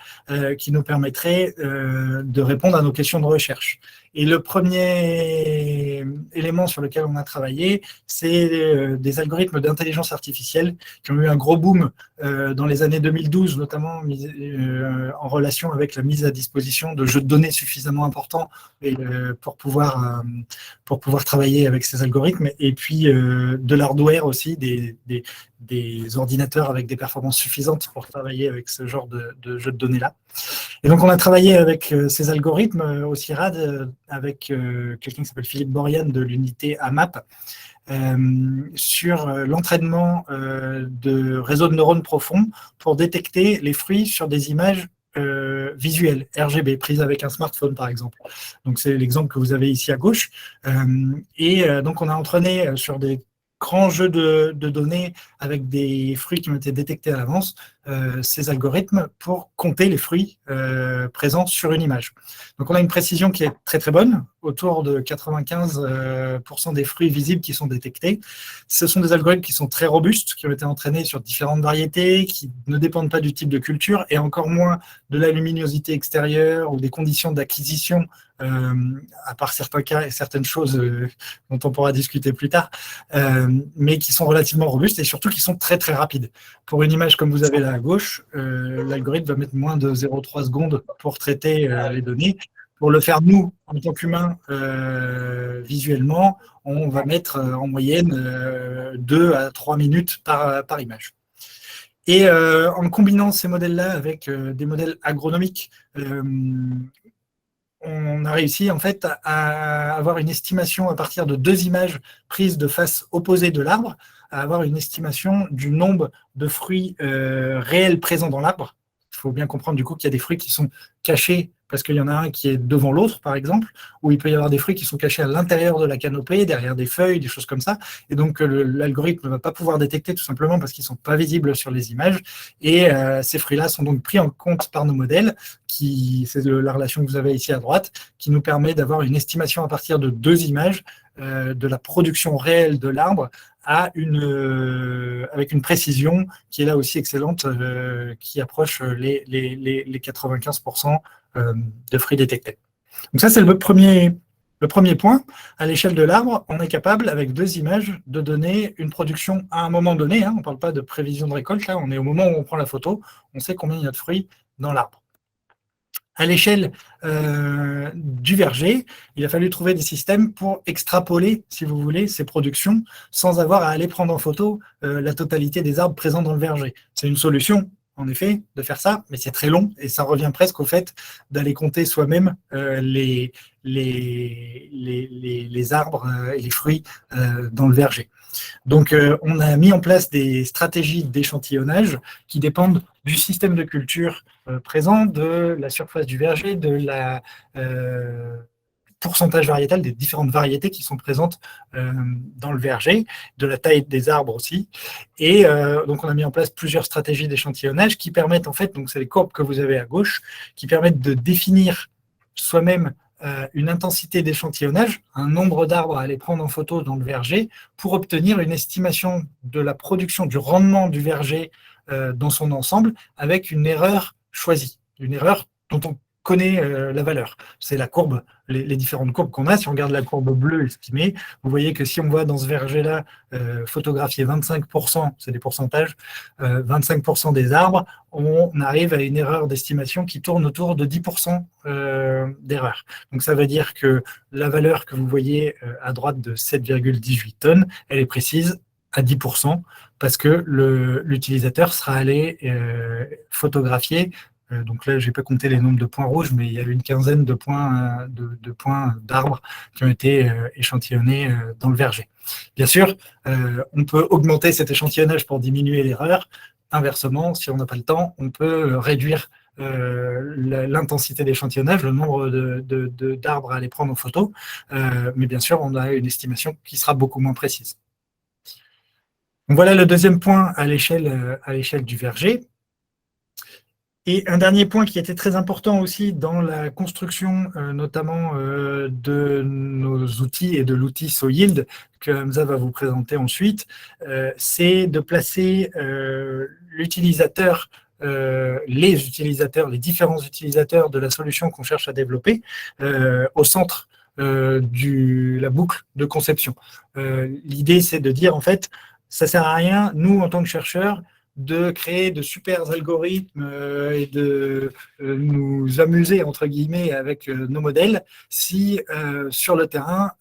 qui nous permettraient de répondre à nos questions de recherche. Et le premier élément sur lequel on a travaillé, c'est des algorithmes d'intelligence artificielle qui ont eu un gros boom dans les années 2012, notamment en relation avec la mise à disposition de jeux de données suffisamment importants pour pouvoir travailler avec ces algorithmes, et puis de l'hardware aussi, des ordinateurs avec des performances suffisantes pour travailler avec ce genre de jeux de données-là. Et donc, on a travaillé avec ces algorithmes au CIRAD, avec quelqu'un qui s'appelle Philippe Borian de l'unité AMAP, sur l'entraînement de réseaux de neurones profonds pour détecter les fruits sur des images visuelles, RGB, prises avec un smartphone, par exemple. Donc, c'est l'exemple que vous avez ici à gauche. Donc, on a entraîné sur des grands jeux de données avec des fruits qui ont été détectés à l'avance, ces algorithmes pour compter les fruits présents sur une image. Donc on a une précision qui est très très bonne, autour de 95% des fruits visibles qui sont détectés. Ce sont des algorithmes qui sont très robustes, qui ont été entraînés sur différentes variétés, qui ne dépendent pas du type de culture et encore moins de la luminosité extérieure ou des conditions d'acquisition, à part certains cas et certaines choses dont on pourra discuter plus tard, mais qui sont relativement robustes et surtout qui sont très très rapides. Pour une image comme vous avez là à gauche, l'algorithme va mettre moins de 0,3 secondes pour traiter les données. Pour le faire, nous, en tant qu'humains, visuellement, on va mettre en moyenne 2 à 3 minutes par image. Et en combinant ces modèles-là avec des modèles agronomiques, on a réussi en fait à avoir une estimation à partir de 2 images prises de face opposée de l'arbre, à avoir une estimation du nombre de fruits réels présents dans l'arbre. Il faut bien comprendre du coup qu'il y a des fruits qui sont cachés parce qu'il y en a un qui est devant l'autre, par exemple, ou il peut y avoir des fruits qui sont cachés à l'intérieur de la canopée, derrière des feuilles, des choses comme ça, et donc l'algorithme ne va pas pouvoir détecter tout simplement parce qu'ils ne sont pas visibles sur les images, et ces fruits-là sont donc pris en compte par nos modèles, c'est la relation que vous avez ici à droite, qui nous permet d'avoir une estimation à partir de 2 images de la production réelle de l'arbre avec une précision qui est là aussi excellente, qui approche les 95% de fruits détectés. Donc ça, c'est le premier point. À l'échelle de l'arbre, on est capable, avec 2 images, de donner une production à un moment donné. On ne parle pas de prévision de récolte, là, on est au moment où on prend la photo, on sait combien il y a de fruits dans l'arbre. À l'échelle du verger, il a fallu trouver des systèmes pour extrapoler, si vous voulez, ces productions sans avoir à aller prendre en photo la totalité des arbres présents dans le verger. C'est une solution, en effet, de faire ça, mais c'est très long et ça revient presque au fait d'aller compter soi-même les arbres et les fruits dans le verger. Donc, on a mis en place des stratégies d'échantillonnage qui dépendent du système de culture présent, de la surface du verger, de la pourcentage variétal des différentes variétés qui sont présentes dans le verger, de la taille des arbres aussi. Et donc, on a mis en place plusieurs stratégies d'échantillonnage qui permettent, en fait, donc c'est les courbes que vous avez à gauche, qui permettent de définir soi-même une intensité d'échantillonnage, un nombre d'arbres à aller prendre en photo dans le verger pour obtenir une estimation de la production, du rendement du verger dans son ensemble avec une erreur choisie, une erreur dont on connaît la valeur. C'est la courbe, les différentes courbes qu'on a. Si on regarde la courbe bleue estimée, vous voyez que si on voit dans ce verger-là photographier 25%, c'est des pourcentages, 25% des arbres, on arrive à une erreur d'estimation qui tourne autour de 10% d'erreur. Donc ça veut dire que la valeur que vous voyez à droite de 7,18 tonnes, elle est précise à 10% parce que l'utilisateur sera allé photographier. Donc là, je n'ai pas compté les nombres de points rouges, mais il y a une quinzaine de points d'arbres qui ont été échantillonnés dans le verger. Bien sûr, on peut augmenter cet échantillonnage pour diminuer l'erreur. Inversement, si on n'a pas le temps, on peut réduire l'intensité d'échantillonnage, le nombre d'arbres à aller prendre en photo. Mais bien sûr, on a une estimation qui sera beaucoup moins précise. Donc voilà le deuxième point à l'échelle du verger. Et un dernier point qui était très important aussi dans la construction, notamment de nos outils et de l'outil SoYield, que Hamza va vous présenter ensuite, c'est de placer l'utilisateur, les différents utilisateurs de la solution qu'on cherche à développer au centre de la boucle de conception. L'idée, c'est de dire, en fait, ça ne sert à rien, nous, en tant que chercheurs, de créer de super algorithmes et de nous amuser, entre guillemets, avec nos modèles, si sur le terrain,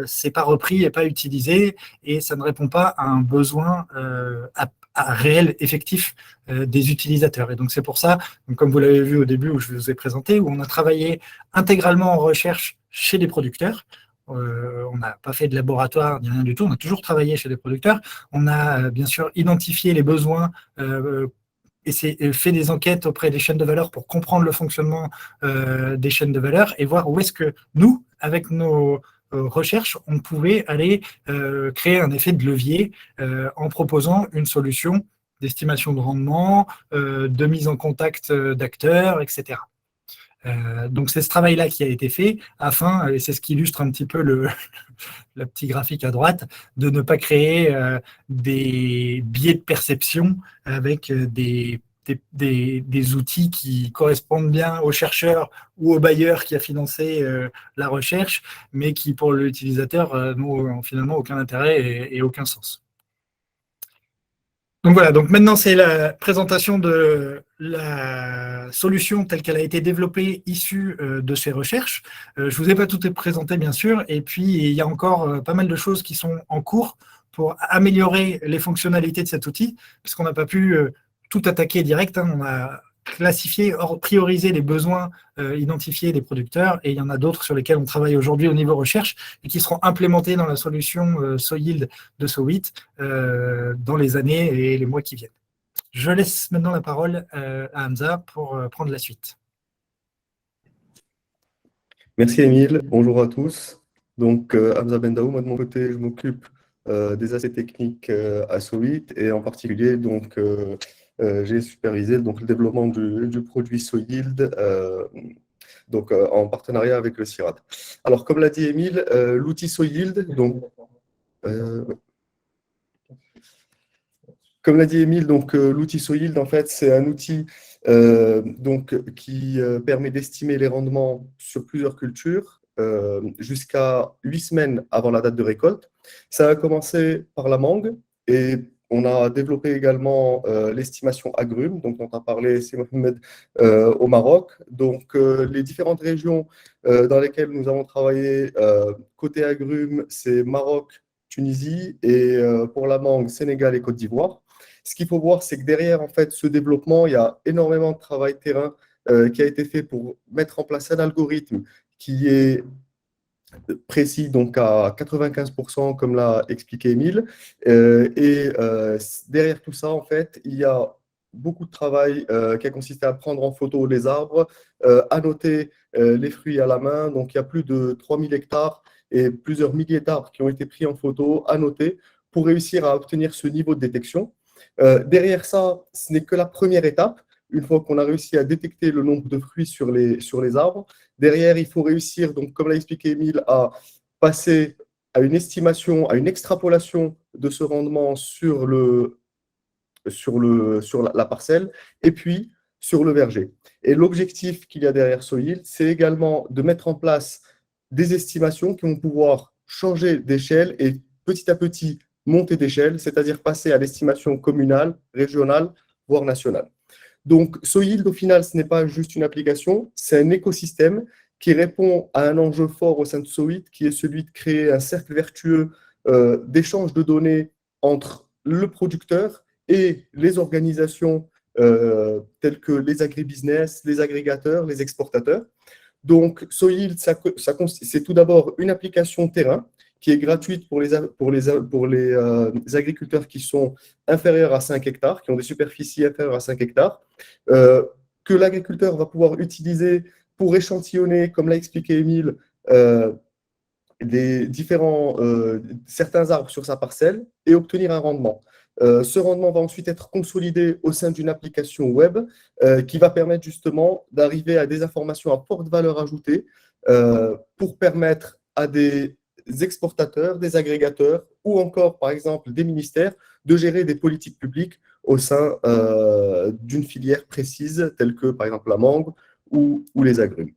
c'est pas repris et pas utilisé, et ça ne répond pas à un besoin réel, effectif des utilisateurs. Et donc c'est pour ça, comme vous l'avez vu au début où je vous ai présenté, où on a travaillé intégralement en recherche chez les producteurs. On n'a pas fait de laboratoire ni rien du tout, on a toujours travaillé chez des producteurs. On a bien sûr identifié les besoins et fait des enquêtes auprès des chaînes de valeur pour comprendre le fonctionnement des chaînes de valeur et voir où est-ce que nous, avec nos recherches, on pouvait aller créer un effet de levier en proposant une solution d'estimation de rendement, de mise en contact d'acteurs, etc. Donc c'est ce travail-là qui a été fait afin, et c'est ce qui illustre un petit peu le petit graphique à droite, de ne pas créer des biais de perception avec des outils qui correspondent bien au chercheur ou au bailleur qui a financé la recherche, mais qui pour l'utilisateur n'ont finalement aucun intérêt et aucun sens. Donc voilà, donc maintenant c'est la présentation de la solution telle qu'elle a été développée, issue de ces recherches. Je ne vous ai pas tout présenté bien sûr, et puis il y a encore pas mal de choses qui sont en cours pour améliorer les fonctionnalités de cet outil, puisqu'on n'a pas pu tout attaqué direct. Hein. On a classifié, priorisé les besoins identifiés des producteurs, et il y en a d'autres sur lesquels on travaille aujourd'hui au niveau recherche et qui seront implémentés dans la solution SoYield de SoWit dans les années et les mois qui viennent. Je laisse maintenant la parole à Hamza pour prendre la suite.
Merci Émile, bonjour à tous. Donc Hamza Bendaou, moi de mon côté, je m'occupe des aspects techniques à SoWit, et en particulier donc j'ai supervisé donc le développement du produit SoYield donc en partenariat avec le CIRAD. Alors comme l'a dit Émile, l'outil SoYield, donc comme l'a dit Émile, donc l'outil SoYield, en fait, c'est un outil donc, qui permet d'estimer les rendements sur plusieurs cultures jusqu'à 8 semaines avant la date de récolte. Ça a commencé par la mangue, et on a développé également l'estimation agrumes, donc dont a parlé Mohamed au Maroc. Donc les différentes régions dans lesquelles nous avons travaillé côté agrumes, c'est Maroc, Tunisie, et pour la mangue, Sénégal et Côte d'Ivoire. Ce qu'il faut voir, c'est que derrière en fait, ce développement, il y a énormément de travail terrain qui a été fait pour mettre en place un algorithme qui est précis, donc à 95%, comme l'a expliqué Émile. Derrière tout ça, en fait, il y a beaucoup de travail qui a consisté à prendre en photo les arbres, à noter les fruits à la main. Donc, il y a plus de 3000 hectares et plusieurs milliers d'arbres qui ont été pris en photo, à noter, pour réussir à obtenir ce niveau de détection. Derrière ça, ce n'est que la première étape. Une fois qu'on a réussi à détecter le nombre de fruits sur les arbres, derrière, il faut réussir, donc, comme l'a expliqué Émile, à passer à une estimation, à une extrapolation de ce rendement sur la parcelle, et puis sur le verger. Et l'objectif qu'il y a derrière SoYield, c'est également de mettre en place des estimations qui vont pouvoir changer d'échelle et petit à petit monter d'échelle, c'est-à-dire passer à l'estimation communale, régionale, voire nationale. Donc, SoYield, au final, ce n'est pas juste une application, c'est un écosystème qui répond à un enjeu fort au sein de SoWit, qui est celui de créer un cercle vertueux d'échange de données entre le producteur et les organisations telles que les agribusiness, les agrégateurs, les exportateurs. Donc, SoYield, c'est tout d'abord une application terrain qui est gratuite pour les agriculteurs qui sont inférieurs à 5 hectares, qui ont des superficies inférieures à 5 hectares, que l'agriculteur va pouvoir utiliser pour échantillonner, comme l'a expliqué Émile, certains arbres sur sa parcelle et obtenir un rendement. Ce rendement va ensuite être consolidé au sein d'une application web qui va permettre justement d'arriver à des informations à forte valeur ajoutée pour permettre à des exportateurs, des agrégateurs ou encore, par exemple, des ministères de gérer des politiques publiques au sein d'une filière précise telle que, par exemple, la mangue ou les agrumes.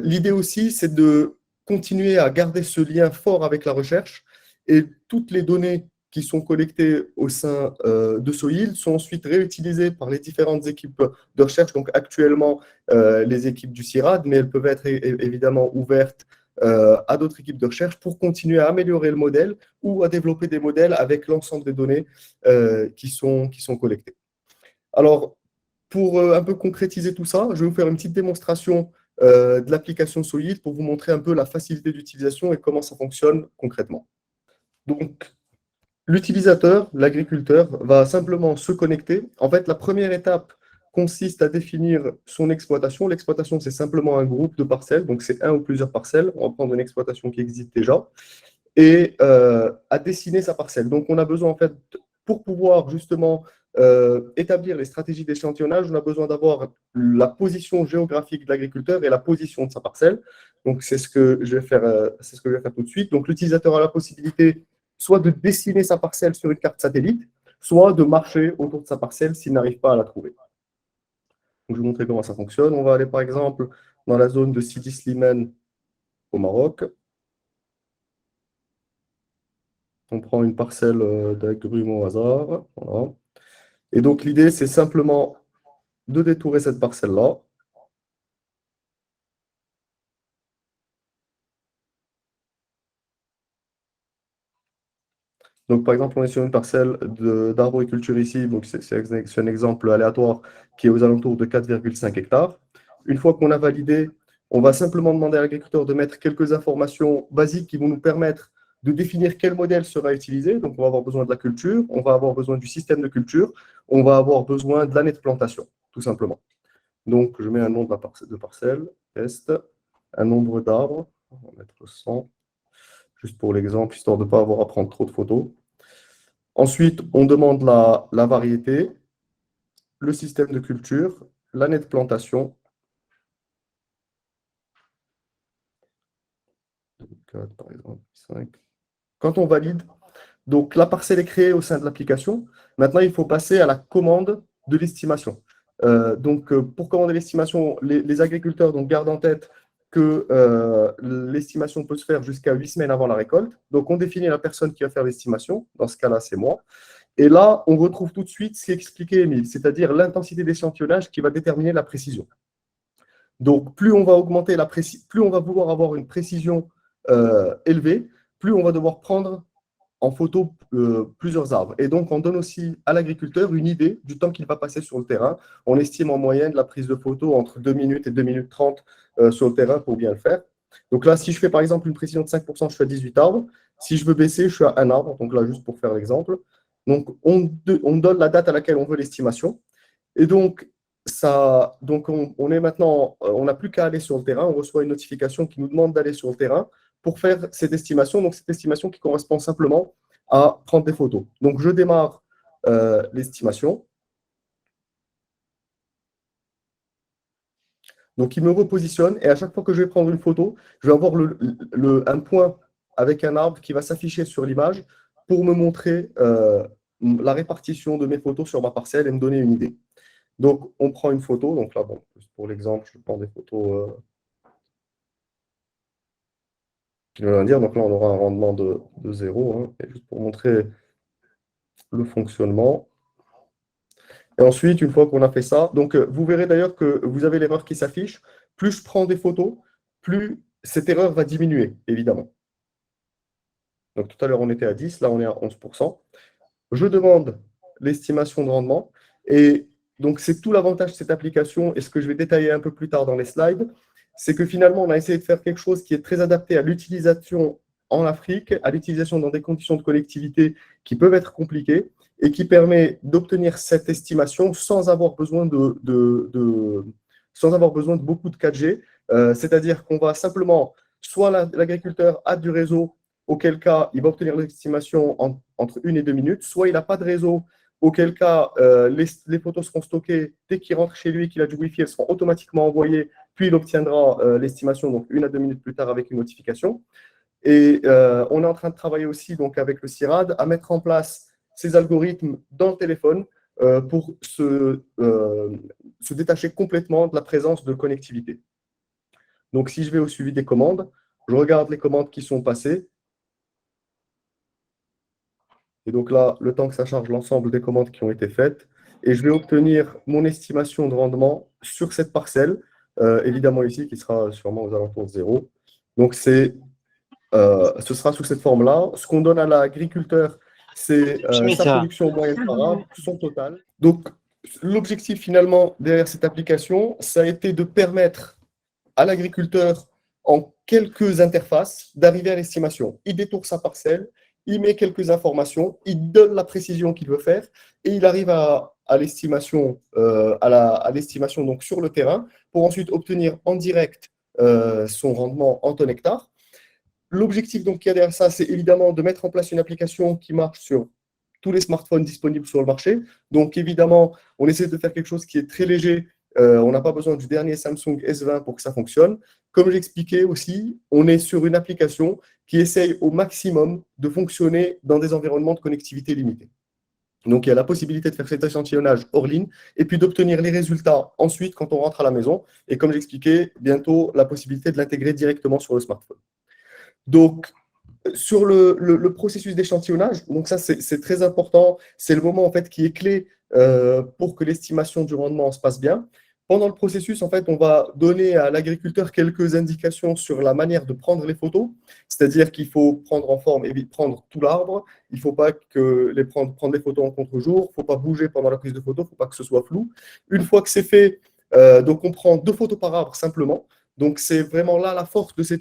L'idée aussi, c'est de continuer à garder ce lien fort avec la recherche, et toutes les données qui sont collectées au sein de SoYield sont ensuite réutilisées par les différentes équipes de recherche, donc actuellement les équipes du CIRAD, mais elles peuvent être évidemment ouvertes à d'autres équipes de recherche pour continuer à améliorer le modèle ou à développer des modèles avec l'ensemble des données qui sont collectées. Alors, pour un peu concrétiser tout ça, je vais vous faire une petite démonstration de l'application SoYield pour vous montrer un peu la facilité d'utilisation et comment ça fonctionne concrètement. Donc, l'utilisateur, l'agriculteur, va simplement se connecter. En fait, la première étape consiste à définir son exploitation. L'exploitation, c'est simplement un groupe de parcelles, donc c'est un ou plusieurs parcelles. On va prendre une exploitation qui existe déjà, et à dessiner sa parcelle. Donc, on a besoin, en fait, pour pouvoir justement établir les stratégies d'échantillonnage, on a besoin d'avoir la position géographique de l'agriculteur et la position de sa parcelle. Donc, c'est ce que je vais faire tout de suite. Donc, l'utilisateur a la possibilité soit de dessiner sa parcelle sur une carte satellite, soit de marcher autour de sa parcelle s'il n'arrive pas à la trouver. Donc, je vais vous montrer comment ça fonctionne. On va aller, par exemple, dans la zone de Sidi Slimane au Maroc. On prend une parcelle d'agrumes au hasard. Voilà. Et donc, l'idée, c'est simplement de détourer cette parcelle-là. Donc, par exemple, on est sur une parcelle d'arboriculture ici, donc c'est un exemple aléatoire qui est aux alentours de 4,5 hectares. Une fois qu'on a validé, on va simplement demander à l'agriculteur de mettre quelques informations basiques qui vont nous permettre de définir quel modèle sera utilisé. Donc, on va avoir besoin de la culture, on va avoir besoin du système de culture, on va avoir besoin de l'année de plantation, tout simplement. Donc, je mets un nom de parcelle, test, un nombre d'arbres, on va mettre 100, juste pour l'exemple, histoire de ne pas avoir à prendre trop de photos. Ensuite, on demande la variété, le système de culture, l'année de plantation. 4, par exemple, 5. Quand on valide, donc la parcelle est créée au sein de l'application. Maintenant, il faut passer à la commande de l'estimation. Pour commander l'estimation, les agriculteurs donc, gardent en tête que l'estimation peut se faire jusqu'à 8 semaines avant la récolte. Donc, on définit la personne qui va faire l'estimation. Dans ce cas-là, c'est moi. Et là, on retrouve tout de suite ce qu'expliquait Émile, c'est-à-dire l'intensité d'échantillonnage qui va déterminer la précision. Donc, plus on va augmenter plus on va vouloir avoir une précision élevée, plus on va devoir prendre en photo plusieurs arbres. Et donc, on donne aussi à l'agriculteur une idée du temps qu'il va passer sur le terrain. On estime en moyenne la prise de photo entre 2 minutes et 2 minutes 30 sur le terrain pour bien le faire. Donc là, si je fais par exemple une précision de 5%, je suis à 18 arbres. Si je veux baisser, je suis à 1 arbre. Donc là, juste pour faire l'exemple. Donc, on donne la date à laquelle on veut l'estimation. Et donc, on est maintenant, on n'a plus qu'à aller sur le terrain. On reçoit une notification qui nous demande d'aller sur le terrain pour faire cette estimation. Donc, cette estimation qui correspond simplement à prendre des photos. Donc, je démarre l'estimation. Donc, il me repositionne et à chaque fois que je vais prendre une photo, je vais avoir un point avec un arbre qui va s'afficher sur l'image pour me montrer la répartition de mes photos sur ma parcelle et me donner une idée. Donc, on prend une photo. Donc là, bon, pour l'exemple, je prends des photos qui veulent rien dire. Donc là, on aura un rendement de 0. Hein, et juste pour montrer le fonctionnement. Et ensuite, une fois qu'on a fait ça, donc vous verrez d'ailleurs que vous avez l'erreur qui s'affiche. Plus je prends des photos, plus cette erreur va diminuer, évidemment. Donc tout à l'heure, on était à 10, là, on est à 11%. Je demande l'estimation de rendement. Et donc, c'est tout l'avantage de cette application, et ce que je vais détailler un peu plus tard dans les slides, c'est que finalement, on a essayé de faire quelque chose qui est très adapté à l'utilisation en Afrique, à l'utilisation dans des conditions de connectivité qui peuvent être compliquées, et qui permet d'obtenir cette estimation sans avoir besoin sans avoir besoin de beaucoup de 4G. C'est-à-dire qu'on va simplement, soit l'agriculteur a du réseau, auquel cas il va obtenir l'estimation entre 1 et 2 minutes, soit il n'a pas de réseau, auquel cas les photos seront stockées dès qu'il rentre chez lui, qu'il a du Wi-Fi, elles seront automatiquement envoyées, puis il obtiendra l'estimation donc 1 à 2 minutes plus tard avec une notification. Et on est en train de travailler aussi donc, avec le CIRAD à mettre en place ces algorithmes dans le téléphone pour se détacher complètement de la présence de connectivité. Donc, si je vais au suivi des commandes, je regarde les commandes qui sont passées. Et donc là, le temps que ça charge l'ensemble des commandes qui ont été faites. Et je vais obtenir mon estimation de rendement sur cette parcelle, évidemment ici, qui sera sûrement aux alentours de 0. Donc, ce sera sous cette forme-là. Ce qu'on donne à l'agriculteur, c'est sa production moyenne par arbre, son total. Donc, l'objectif finalement derrière cette application, ça a été de permettre à l'agriculteur, en quelques interfaces, d'arriver à l'estimation. Il détourne sa parcelle, il met quelques informations, il donne la précision qu'il veut faire et il arrive à l'estimation donc sur le terrain pour ensuite obtenir en direct son rendement en tonnes hectares. L'objectif donc qu'il y a derrière ça, c'est évidemment de mettre en place une application qui marche sur tous les smartphones disponibles sur le marché. Donc évidemment, on essaie de faire quelque chose qui est très léger. On n'a pas besoin du dernier Samsung S20 pour que ça fonctionne. Comme j'expliquais aussi, on est sur une application qui essaye au maximum de fonctionner dans des environnements de connectivité limités. Donc, il y a la possibilité de faire cet échantillonnage hors ligne et puis d'obtenir les résultats ensuite quand on rentre à la maison. Et comme j'expliquais, bientôt la possibilité de l'intégrer directement sur le smartphone. Donc, sur le processus d'échantillonnage, donc ça c'est très important, c'est le moment en fait qui est clé pour que l'estimation du rendement se passe bien. pendant le processus, en fait, on va donner à l'agriculteur quelques indications sur la manière de prendre les photos, c'est-à-dire qu'il faut prendre en forme et prendre tout l'arbre, il ne faut pas prendre les photos en contre-jour, il ne faut pas bouger pendant la prise de photo, il ne faut pas que ce soit flou. Une fois que c'est fait, donc on prend 2 photos par arbre simplement. Donc c'est vraiment là la force de cet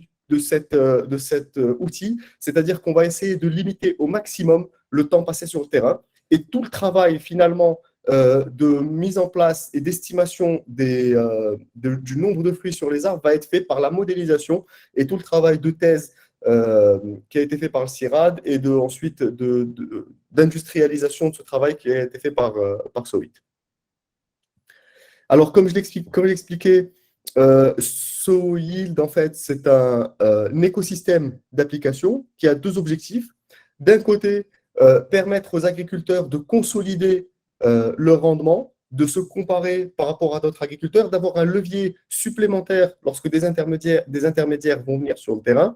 outil, c'est-à-dire qu'on va essayer de limiter au maximum le temps passé sur le terrain. Et tout le travail finalement de mise en place et d'estimation du nombre de fruits sur les arbres va être fait par la modélisation et tout le travail de thèse qui a été fait par le CIRAD et ensuite d'industrialisation de ce travail qui a été fait par Sowit. Alors, comme je l'expliquais, SoYield, en fait, c'est un écosystème d'applications qui a 2 objectifs. D'un côté, permettre aux agriculteurs de consolider leur rendement, de se comparer par rapport à d'autres agriculteurs, d'avoir un levier supplémentaire lorsque des intermédiaires vont venir sur le terrain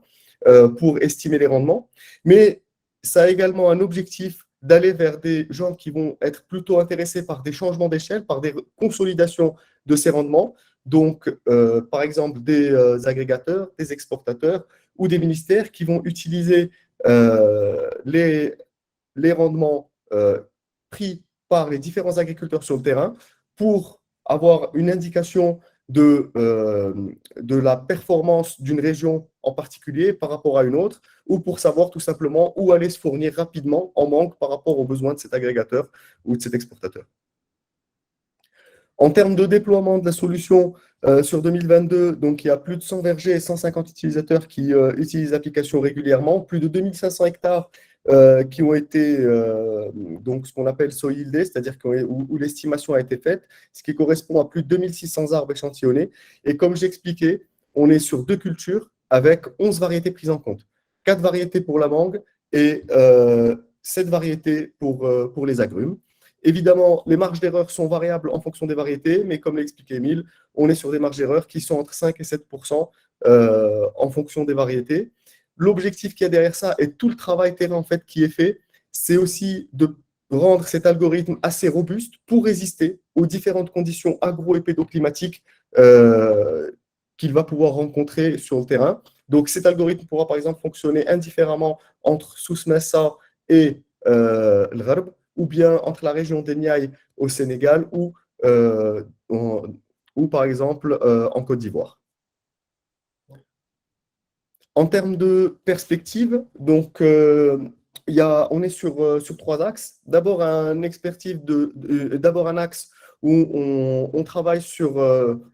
pour estimer les rendements. Mais ça a également un objectif d'aller vers des gens qui vont être plutôt intéressés par des changements d'échelle, par des consolidations de ces rendements. Donc, par exemple, des agrégateurs, des exportateurs ou des ministères qui vont utiliser les rendements pris par les différents agriculteurs sur le terrain pour avoir une indication de la performance d'une région en particulier par rapport à une autre, ou pour savoir tout simplement où aller se fournir rapidement en manque par rapport aux besoins de cet agrégateur ou de cet exportateur. En termes de déploiement de la solution sur 2022, donc il y a plus de 100 vergers et 150 utilisateurs qui utilisent l'application régulièrement, plus de 2500 hectares qui ont été donc ce qu'on appelle soyildés, c'est-à-dire où l'estimation a été faite, ce qui correspond à plus de 2600 arbres échantillonnés. Et comme j'expliquais, on est sur 2 cultures avec 11 variétés prises en compte. 4 variétés pour la mangue et 7 variétés pour les agrumes. Évidemment, les marges d'erreur sont variables en fonction des variétés, mais comme l'a expliqué Émile, on est sur des marges d'erreur qui sont entre 5 et 7% en fonction des variétés. L'objectif qu'il y a derrière ça et tout le travail terrain en fait, qui est fait, c'est aussi de rendre cet algorithme assez robuste pour résister aux différentes conditions agro- et pédoclimatiques qu'il va pouvoir rencontrer sur le terrain. Donc cet algorithme pourra par exemple fonctionner indifféremment entre Souss-Massa et le Gharb, ou bien entre la région des Niayes au Sénégal ou par exemple en Côte d'Ivoire. En termes de perspective, donc, on est sur 3 axes. D'abord, un axe où on travaille sur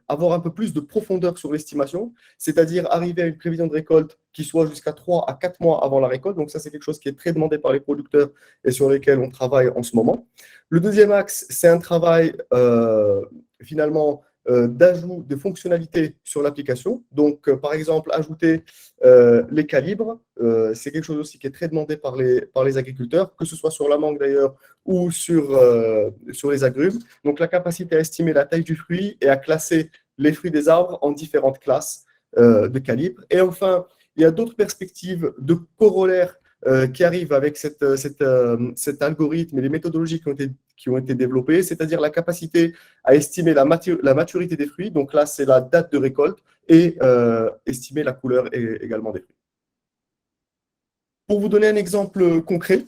avoir un peu plus de profondeur sur l'estimation, c'est-à-dire arriver à une prévision de récolte qui soit jusqu'à 3 à 4 mois avant la récolte. Donc ça, c'est quelque chose qui est très demandé par les producteurs et sur lesquels on travaille en ce moment. Le deuxième axe, c'est un travail finalement d'ajout de fonctionnalités sur l'application. Donc, par exemple, ajouter les calibres, c'est quelque chose aussi qui est très demandé par les agriculteurs, que ce soit sur la mangue d'ailleurs ou sur les agrumes. Donc, la capacité à estimer la taille du fruit et à classer les fruits des arbres en différentes classes de calibres. Et enfin, il y a d'autres perspectives de corollaires qui arrivent avec cet algorithme et les méthodologies qui ont été développées, c'est-à-dire la capacité à estimer la maturité des fruits. Donc là, c'est la date de récolte et estimer la couleur également des fruits. Pour vous donner un exemple concret,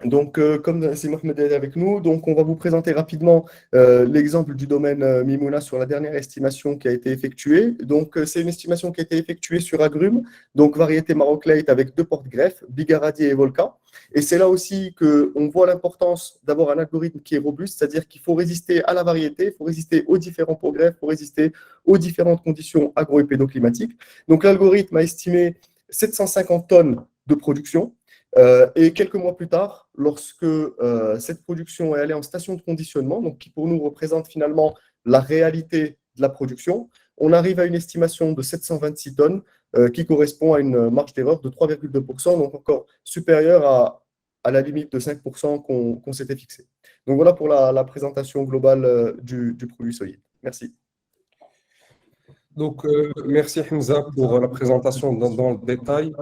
donc, comme c'est Mohamed est avec nous, donc on va vous présenter rapidement l'exemple du domaine Mimouna sur la dernière estimation qui a été effectuée. Donc, c'est une estimation qui a été effectuée sur agrumes, donc variété Maroc Light avec 2 porte-greffes, Bigaradier et Volca. Et c'est là aussi qu'on voit l'importance d'avoir un algorithme qui est robuste, c'est-à-dire qu'il faut résister à la variété, il faut résister aux différents porte-greffes, il faut résister aux différentes conditions agro- et pédoclimatiques. Donc, l'algorithme a estimé 750 tonnes de production. Et quelques mois plus tard, lorsque cette production est allée en station de conditionnement, donc qui pour nous représente finalement la réalité de la production, on arrive à une estimation de 726 tonnes qui correspond à une marge d'erreur de 3,2%, donc encore supérieure à la limite de 5% qu'on s'était fixé. Donc voilà pour la présentation globale du produit SoYield. Merci.
Donc, merci Hamza pour la présentation dans le détail.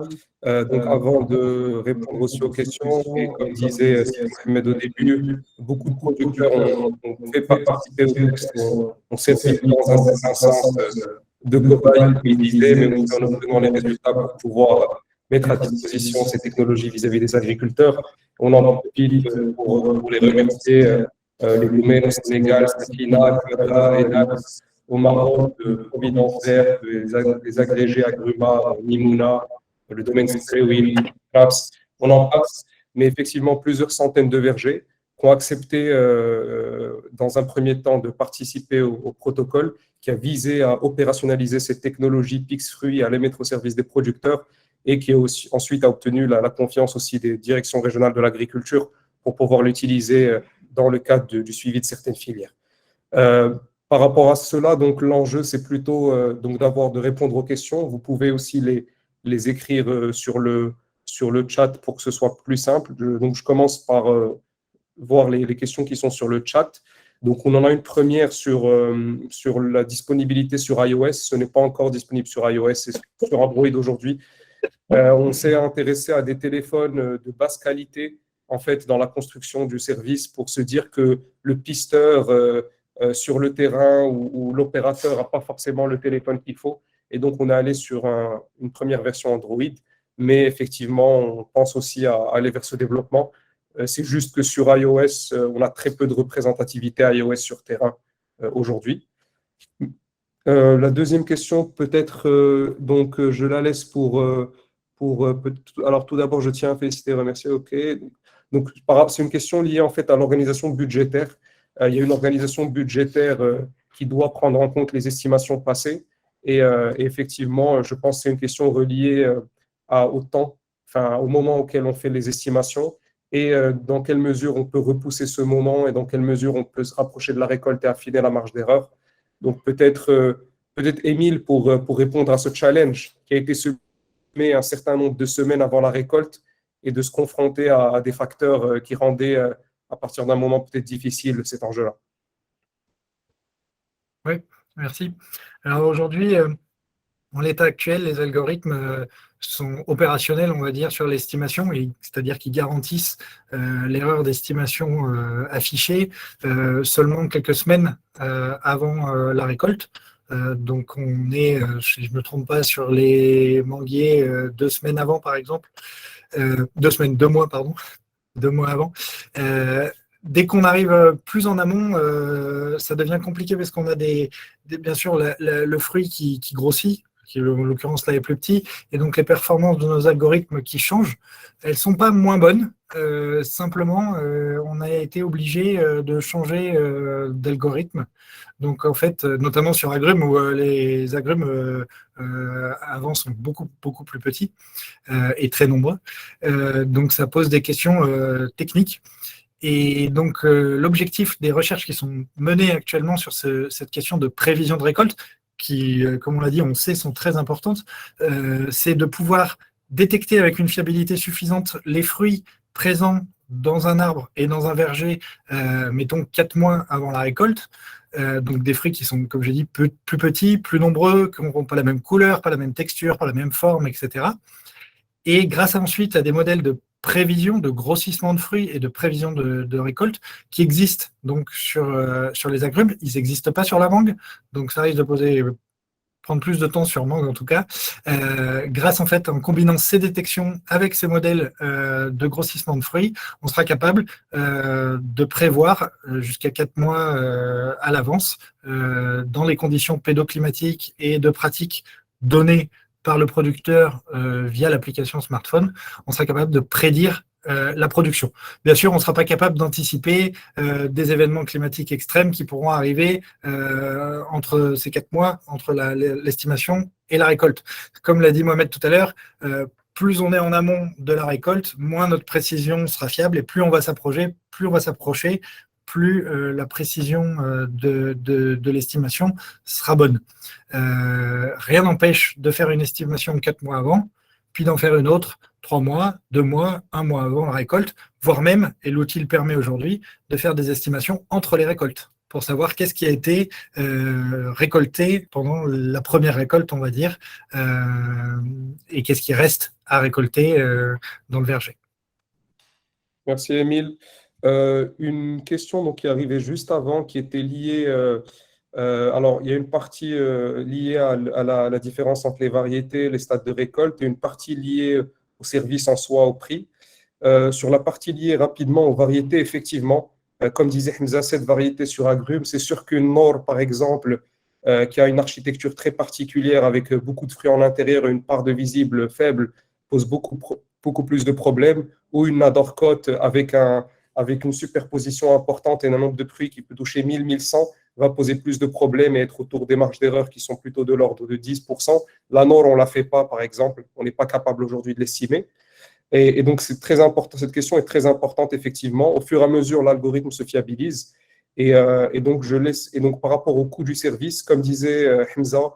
Donc, avant de répondre aussi aux questions, et comme disait Mohamed au début, beaucoup de producteurs ont fait participer au texte, ont servi dans un certain sens de cobaye, comme il disait, mais aussi en obtenant les résultats pour pouvoir mettre à disposition ces technologies vis-à-vis des agriculteurs. On en profite pour les remercier, les domaines au Sénégal, Sakina, Kada, Enax, au Maroc, de Providence Verte, les agrégés Agruma, Nimouna, le domaine Sacré-Wheel, CRAPS, on en passe, mais effectivement plusieurs centaines de vergers qui ont accepté dans un premier temps de participer au protocole qui a visé à opérationnaliser cette technologie PixFruit et à les mettre au service des producteurs et qui aussi, ensuite a obtenu la confiance aussi des directions régionales de l'agriculture pour pouvoir l'utiliser dans le cadre du suivi de certaines filières. Par rapport à cela, donc l'enjeu, c'est plutôt donc de répondre aux questions. Vous pouvez aussi les écrire sur le chat pour que ce soit plus simple. Donc, je commence par voir les questions qui sont sur le chat. Donc, on en a une première sur la disponibilité sur iOS. Ce n'est pas encore disponible sur iOS, c'est sur Android aujourd'hui. On s'est intéressé à des téléphones de basse qualité, en fait, dans la construction du service pour se dire que le pisteur sur le terrain ou l'opérateur n'a pas forcément le téléphone qu'il faut. Et donc, on est allé sur une première version Android, mais effectivement, on pense aussi à aller vers ce développement. C'est juste que sur iOS, on a très peu de représentativité iOS sur terrain aujourd'hui. La deuxième question, peut-être, je la laisse alors, tout d'abord, je tiens à féliciter et remercier. OK. Donc, c'est une question liée en fait à l'organisation budgétaire. Il y a une organisation budgétaire qui doit prendre en compte les estimations passées. Et effectivement, je pense que c'est une question reliée au temps, enfin, au moment auquel on fait les estimations et dans quelle mesure on peut repousser ce moment et dans quelle mesure on peut se rapprocher de la récolte et affiner la marge d'erreur. Donc, peut-être Émile, pour répondre à ce challenge qui a été soumis un certain nombre de semaines avant la récolte et de se confronter à des facteurs qui rendaient, à partir d'un moment peut-être difficile, cet enjeu-là.
Oui, merci. Alors aujourd'hui, en l'état actuel, les algorithmes sont opérationnels, on va dire, sur l'estimation, c'est-à-dire qu'ils garantissent l'erreur d'estimation affichée seulement quelques semaines avant la récolte. Donc on est, si je ne me trompe pas, sur les manguiers 2 semaines avant, par exemple. 2 mois, pardon. 2 mois avant. Dès qu'on arrive plus en amont, ça devient compliqué parce qu'on a bien sûr le fruit qui grossit, qui en l'occurrence là est plus petit, et donc les performances de nos algorithmes qui changent. Elles ne sont pas moins bonnes, simplement on a été obligé de changer d'algorithme. Donc en fait, notamment sur agrumes, où les agrumes avant sont beaucoup plus petits et très nombreux. Donc ça pose des questions techniques. Et donc, l'objectif des recherches qui sont menées actuellement sur cette question de prévision de récolte, qui, comme on l'a dit, on sait, sont très importantes, c'est de pouvoir détecter avec une fiabilité suffisante les fruits présents dans un arbre et dans un verger, mettons 4 mois avant la récolte. Donc des fruits qui sont, comme j'ai dit, plus petits, plus nombreux, qui n'auront pas la même couleur, pas la même texture, pas la même forme, etc. Et grâce ensuite à des modèles de prévision, de grossissement de fruits et de prévision de récolte qui existent donc sur les agrumes. Ils n'existent pas sur la mangue, donc ça risque de prendre plus de temps sur mangue en tout cas. Grâce en combinant ces détections avec ces modèles de grossissement de fruits, on sera capable de prévoir jusqu'à 4 mois à l'avance dans les conditions pédoclimatiques et de pratique données par le producteur via l'application smartphone, on sera capable de prédire la production. Bien sûr, on ne sera pas capable d'anticiper des événements climatiques extrêmes qui pourront arriver entre ces 4 mois, entre l'estimation et la récolte. Comme l'a dit Mohamed tout à l'heure, plus on est en amont de la récolte, moins notre précision sera fiable et plus on va s'approcher, plus la précision de l'estimation sera bonne. Rien n'empêche de faire une estimation 4 mois avant, puis d'en faire une autre 3 mois, 2 mois, 1 mois avant la récolte, voire même, et l'outil le permet aujourd'hui, de faire des estimations entre les récoltes. pour savoir qu'est-ce qui a été récolté pendant la première récolte, on va dire, et qu'est-ce qui reste à récolter dans le verger.
Merci, Émile. Une question donc, qui est arrivée juste avant, qui était liée. Alors, il y a une partie liée à la différence entre les variétés, les stades de récolte, et une partie liée au service en soi, au prix. Sur la partie liée rapidement aux variétés, effectivement, comme disait Hamza, cette variété sur agrumes, c'est sûr qu'une Nord, par exemple, qui a une architecture très particulière avec beaucoup de fruits en intérieur et une part de visible faible, pose beaucoup plus de problèmes, ou une Nador Côte avec une superposition importante et un nombre de fruits qui peut toucher 1000, 1100, va poser plus de problèmes et être autour des marges d'erreur qui sont plutôt de l'ordre de 10%. La Nord, on ne la fait pas, par exemple, on n'est pas capable aujourd'hui de l'estimer. Et donc, c'est très important, cette question est très importante, effectivement. Au fur et à mesure, l'algorithme se fiabilise. Et donc, par rapport au coût du service, comme disait Hamza,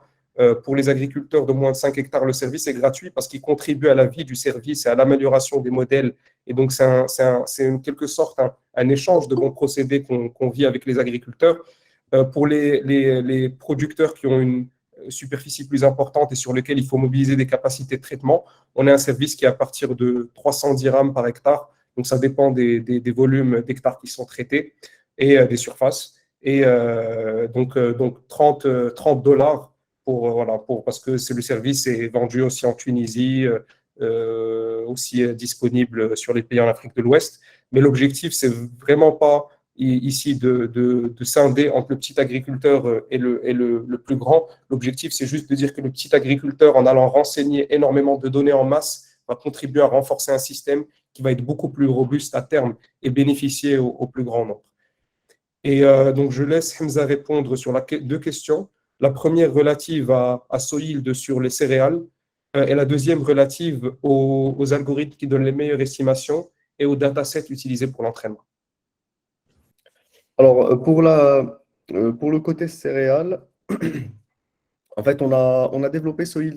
pour les agriculteurs de moins de 5 hectares, le service est gratuit parce qu'il contribue à la vie du service et à l'amélioration des modèles. Et donc, c'est en quelque sorte un échange de bons procédés qu'on vit avec les agriculteurs. Pour les producteurs qui ont une superficie plus importante et sur lesquels il faut mobiliser des capacités de traitement, on a un service qui est à partir de 310 dirhams par hectare. Donc, ça dépend des volumes d'hectares qui sont traités et des surfaces. Et donc 30 $, parce que le service est vendu aussi en Tunisie, aussi disponible sur les pays en Afrique de l'Ouest. Mais l'objectif, c'est vraiment pas ici de scinder entre le petit agriculteur et le plus grand. L'objectif, c'est juste de dire que le petit agriculteur, en allant renseigner énormément de données en masse, va contribuer à renforcer un système qui va être beaucoup plus robuste à terme et bénéficier au plus grand nombre. Et donc, je laisse Hamza répondre sur deux questions. La première relative à Soyild sur les céréales et la deuxième relative aux algorithmes qui donnent les meilleures estimations et aux datasets utilisés pour l'entraînement.
Alors, pour le côté céréales, en fait, on a développé Soil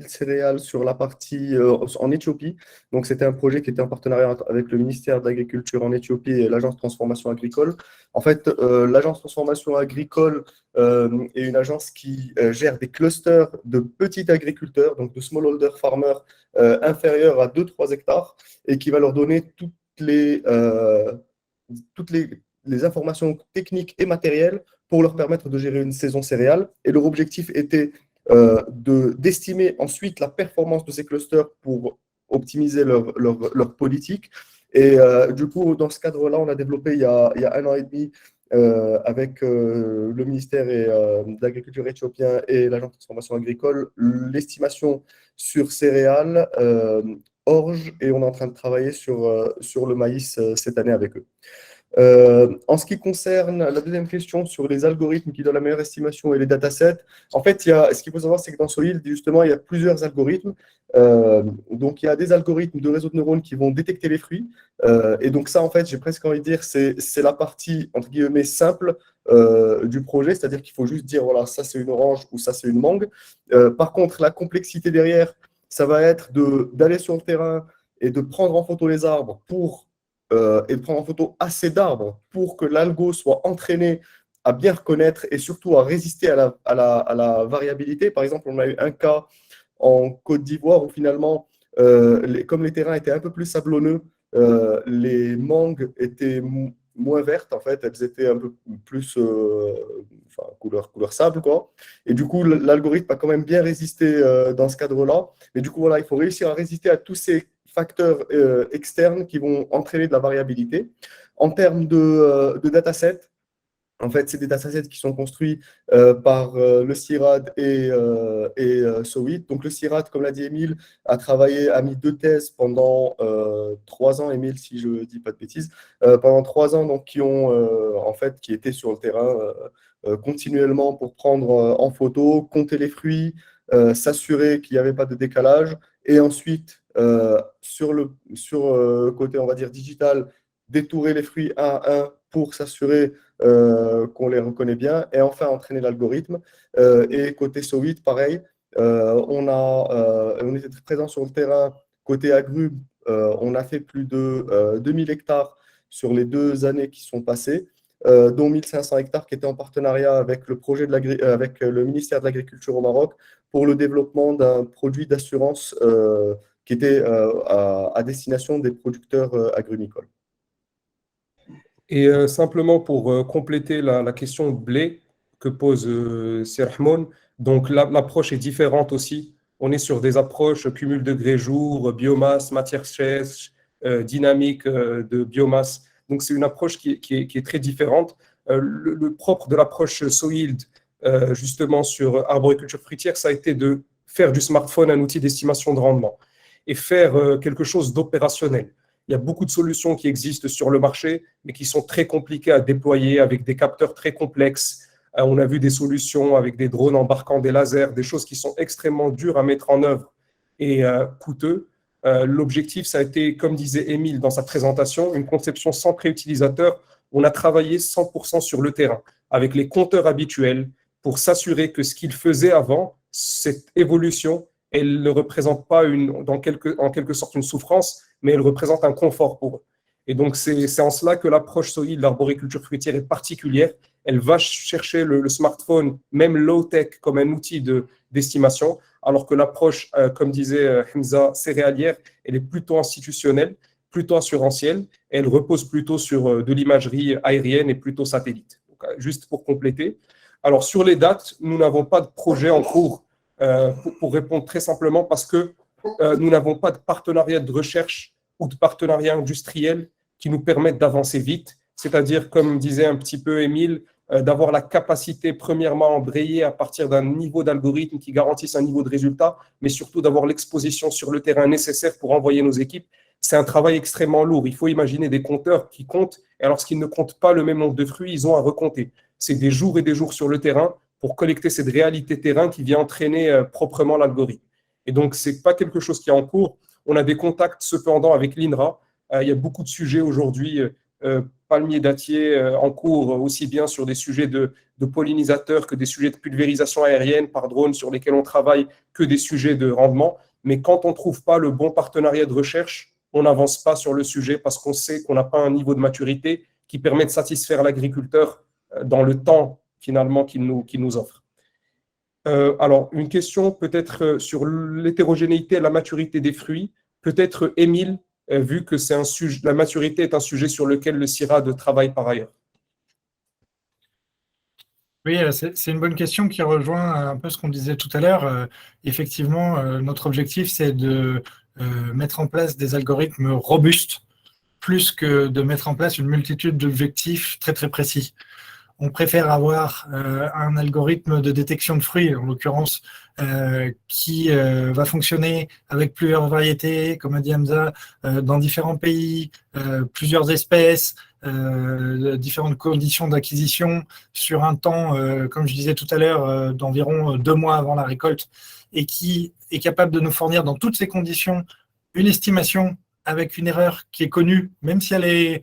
Céréales sur la partie en Éthiopie. Donc, c'était un projet qui était en partenariat avec le ministère de l'Agriculture en Éthiopie et l'Agence de transformation agricole. En fait, l'Agence de transformation agricole est une agence qui gère des clusters de petits agriculteurs, donc de smallholder farmers inférieurs à 2-3 hectares, et qui va leur donner toutes les informations techniques et matérielles pour leur permettre de gérer une saison céréale. Et leur objectif était d'estimer ensuite la performance de ces clusters pour optimiser leur politique. Et du coup, dans ce cadre-là, on a développé il y a 1 an et demi avec le ministère de l'Agriculture éthiopien et l'Agence de transformation agricole, l'estimation sur céréales, orge, et on est en train de travailler sur le maïs cette année avec eux. En ce qui concerne la deuxième question sur les algorithmes qui donnent la meilleure estimation et les datasets, en fait, ce qu'il faut savoir, c'est que dans Soil, justement, il y a plusieurs algorithmes. Donc, il y a des algorithmes de réseaux de neurones qui vont détecter les fruits. Et donc, ça, en fait, j'ai presque envie de dire, c'est la partie, entre guillemets, simple du projet, c'est-à-dire qu'il faut juste dire, voilà, ça, c'est une orange ou ça, c'est une mangue. Par contre, la complexité derrière, ça va être d'aller sur le terrain et de prendre en photo les arbres et de prendre en photo assez d'arbres pour que l'algo soit entraîné à bien reconnaître et surtout à résister à la variabilité. Par exemple, on a eu un cas en Côte d'Ivoire où finalement, comme les terrains étaient un peu plus sablonneux, les mangues étaient moins vertes, en fait, elles étaient un peu plus couleur sable, quoi. Et du coup, l'algorithme a quand même bien résisté dans ce cadre-là. Mais du coup, voilà, il faut réussir à résister à tous ces facteurs externes qui vont entraîner de la variabilité. En termes de datasets, en fait, c'est des datasets qui sont construits par le CIRAD et Sowit. Donc, le CIRAD, comme l'a dit Émile, a mis 2 thèses pendant 3 ans, Émile, si je ne dis pas de bêtises, pendant 3 ans, donc, qui étaient sur le terrain continuellement pour prendre en photo, compter les fruits, s'assurer qu'il n'y avait pas de décalage, et ensuite, sur côté, on va dire, digital, détourer les fruits un à un pour s'assurer qu'on les reconnaît bien, et enfin entraîner l'algorithme. Et côté Sowit, pareil, on était présent sur le terrain. Côté agrumes, on a fait plus de 2000 hectares sur les 2 années qui sont passées. dont 1500 hectares qui étaient en partenariat avec avec le ministère de l'Agriculture au Maroc pour le développement d'un produit d'assurance qui était à destination des producteurs agrumicoles.
Et simplement pour compléter la question blé que pose Sirhmoun, donc l'approche est différente aussi. On est sur des approches cumul de grès-jour, biomasse, matière sèche, dynamique de biomasse. Donc c'est une approche qui est très différente. Le propre de l'approche SOILD, justement sur arboriculture fruitière, ça a été de faire du smartphone un outil d'estimation de rendement et faire quelque chose d'opérationnel. Il y a beaucoup de solutions qui existent sur le marché, mais qui sont très compliquées à déployer avec des capteurs très complexes. On a vu des solutions avec des drones embarquant des lasers, des choses qui sont extrêmement dures à mettre en œuvre et coûteux. L'objectif, ça a été, comme disait Émile dans sa présentation, une conception centrée utilisateur. On a travaillé 100% sur le terrain, avec les compteurs habituels, pour s'assurer que ce qu'ils faisaient avant, cette évolution, elle ne représente pas en quelque sorte une souffrance, mais elle représente un confort pour eux. Et donc, c'est en cela que l'approche SOIL de l'arboriculture fruitière est particulière. Elle va chercher le smartphone, même low-tech, comme un outil d'estimation, alors que l'approche, comme disait Hamza, céréalière, elle est plutôt institutionnelle, plutôt assurantielle, et elle repose plutôt sur de l'imagerie aérienne et plutôt satellite. Donc, juste pour compléter. Alors, sur les dates, nous n'avons pas de projet en cours, pour répondre très simplement, parce que nous n'avons pas de partenariat de recherche ou de partenariat industriel qui nous permettent d'avancer vite, c'est-à-dire, comme disait un petit peu Émile, d'avoir la capacité, premièrement, à embrayer à partir d'un niveau d'algorithme qui garantisse un niveau de résultat, mais surtout d'avoir l'exposition sur le terrain nécessaire pour envoyer nos équipes. C'est un travail extrêmement lourd. Il faut imaginer des compteurs qui comptent, et lorsqu'ils ne comptent pas le même nombre de fruits, ils ont à recompter. C'est des jours et des jours sur le terrain pour collecter cette réalité terrain qui vient entraîner proprement l'algorithme. Et donc, ce n'est pas quelque chose qui est en cours. On a des contacts cependant avec l'INRA. Il y a beaucoup de sujets aujourd'hui, palmiers dattiers en cours, aussi bien sur des sujets de pollinisateurs que des sujets de pulvérisation aérienne par drone sur lesquels on travaille, que des sujets de rendement. Mais quand on ne trouve pas le bon partenariat de recherche, on n'avance pas sur le sujet parce qu'on sait qu'on n'a pas un niveau de maturité qui permet de satisfaire l'agriculteur dans le temps finalement qu'il nous offre. Alors, une question peut-être sur l'hétérogénéité et la maturité des fruits. Peut-être Émile, vu que la maturité est un sujet sur lequel le CIRAD travaille par ailleurs.
Oui, c'est une bonne question qui rejoint un peu ce qu'on disait tout à l'heure. Effectivement, notre objectif, c'est de mettre en place des algorithmes robustes, plus que de mettre en place une multitude d'objectifs très, très précis. On préfère avoir un algorithme de détection de fruits, en l'occurrence, qui va fonctionner avec plusieurs variétés, comme a dit Hamza, dans différents pays, plusieurs espèces, différentes conditions d'acquisition sur un temps, comme je disais tout à l'heure, d'environ 2 mois avant la récolte, et qui est capable de nous fournir dans toutes ces conditions une estimation avec une erreur qui est connue, même si elle est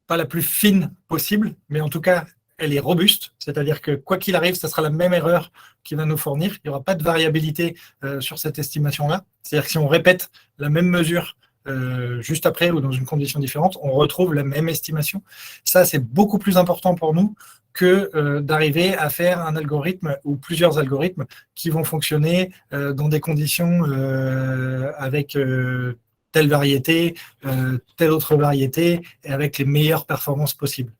pas la plus fine possible, mais en tout cas, elle est robuste, c'est-à-dire que quoi qu'il arrive, ça sera la même erreur qui va nous fournir. Il n'y aura pas de variabilité sur cette estimation-là. C'est-à-dire que si on répète la même mesure juste après ou dans une condition différente, on retrouve la même estimation. Ça, c'est beaucoup plus important pour nous que d'arriver à faire un algorithme ou plusieurs algorithmes qui vont fonctionner dans des conditions avec telle variété, telle autre variété, et avec les meilleures performances possibles.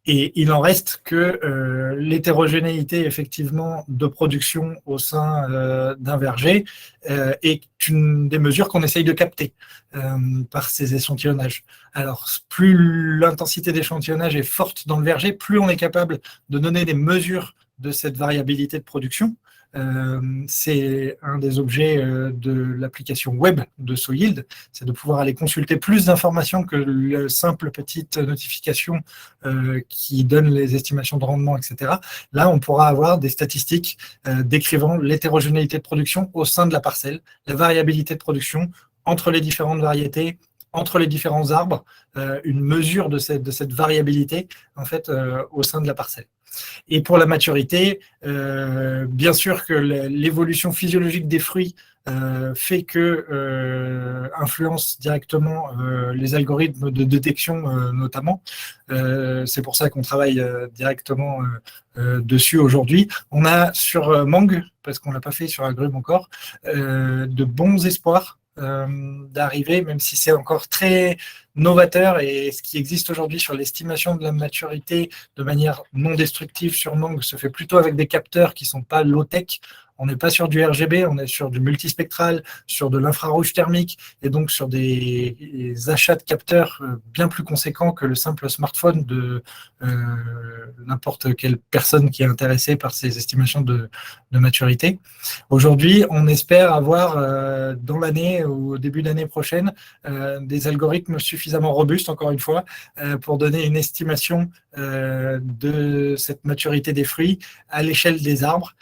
Et il en reste que l'hétérogénéité, effectivement, de production au sein d'un verger est une des mesures qu'on essaye de capter par ces échantillonnages. Alors, plus l'intensité d'échantillonnage est forte dans le verger, plus on est capable de donner des mesures de cette variabilité de production. C'est un des objets de l'application web de SOILD, c'est de pouvoir aller consulter plus d'informations que la simple petite notification qui donne les estimations de rendement, etc. Là, on pourra avoir des statistiques décrivant l'hétérogénéité de production au sein de la parcelle, la variabilité de production entre les différentes variétés, entre les différents arbres, une mesure de cette variabilité en fait, au sein de la parcelle. Et pour la maturité, bien sûr que l'évolution physiologique des fruits fait que influence directement les algorithmes de détection notamment. C'est pour ça qu'on travaille directement dessus aujourd'hui. On a sur mangue, parce qu'on ne l'a pas fait sur agrumes encore, de bons espoirs d'arriver, même si c'est encore très novateur, et ce qui existe aujourd'hui sur l'estimation de la maturité de manière non destructive sur mangue se fait plutôt avec des capteurs qui ne sont pas low-tech. On n'est pas sur du RGB, on est sur du multispectral, sur de l'infrarouge thermique, et donc sur des achats de capteurs bien plus conséquents que le simple smartphone de n'importe quelle personne qui est intéressée par ces estimations de maturité. Aujourd'hui, on espère avoir dans l'année ou au début d'année prochaine des algorithmes suffisamment robustes, encore une fois, pour donner une estimation de cette maturité des fruits à l'échelle des arbres,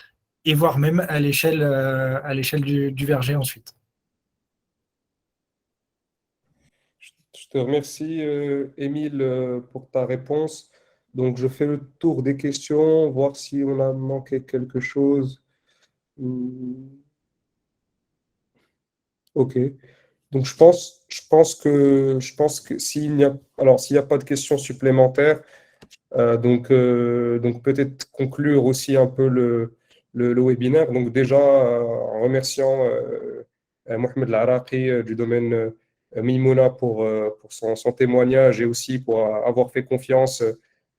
et voire même à l'échelle du verger ensuite.
Je te remercie, Émile, pour ta réponse. Donc, je fais le tour des questions, voir si on a manqué quelque chose. Ok. Donc, je pense que s'il n'y a pas de questions supplémentaires, donc peut-être conclure aussi un peu le webinaire. Donc déjà, en remerciant Mohamed Laraqi du domaine Mimouna pour son témoignage, et aussi pour avoir fait confiance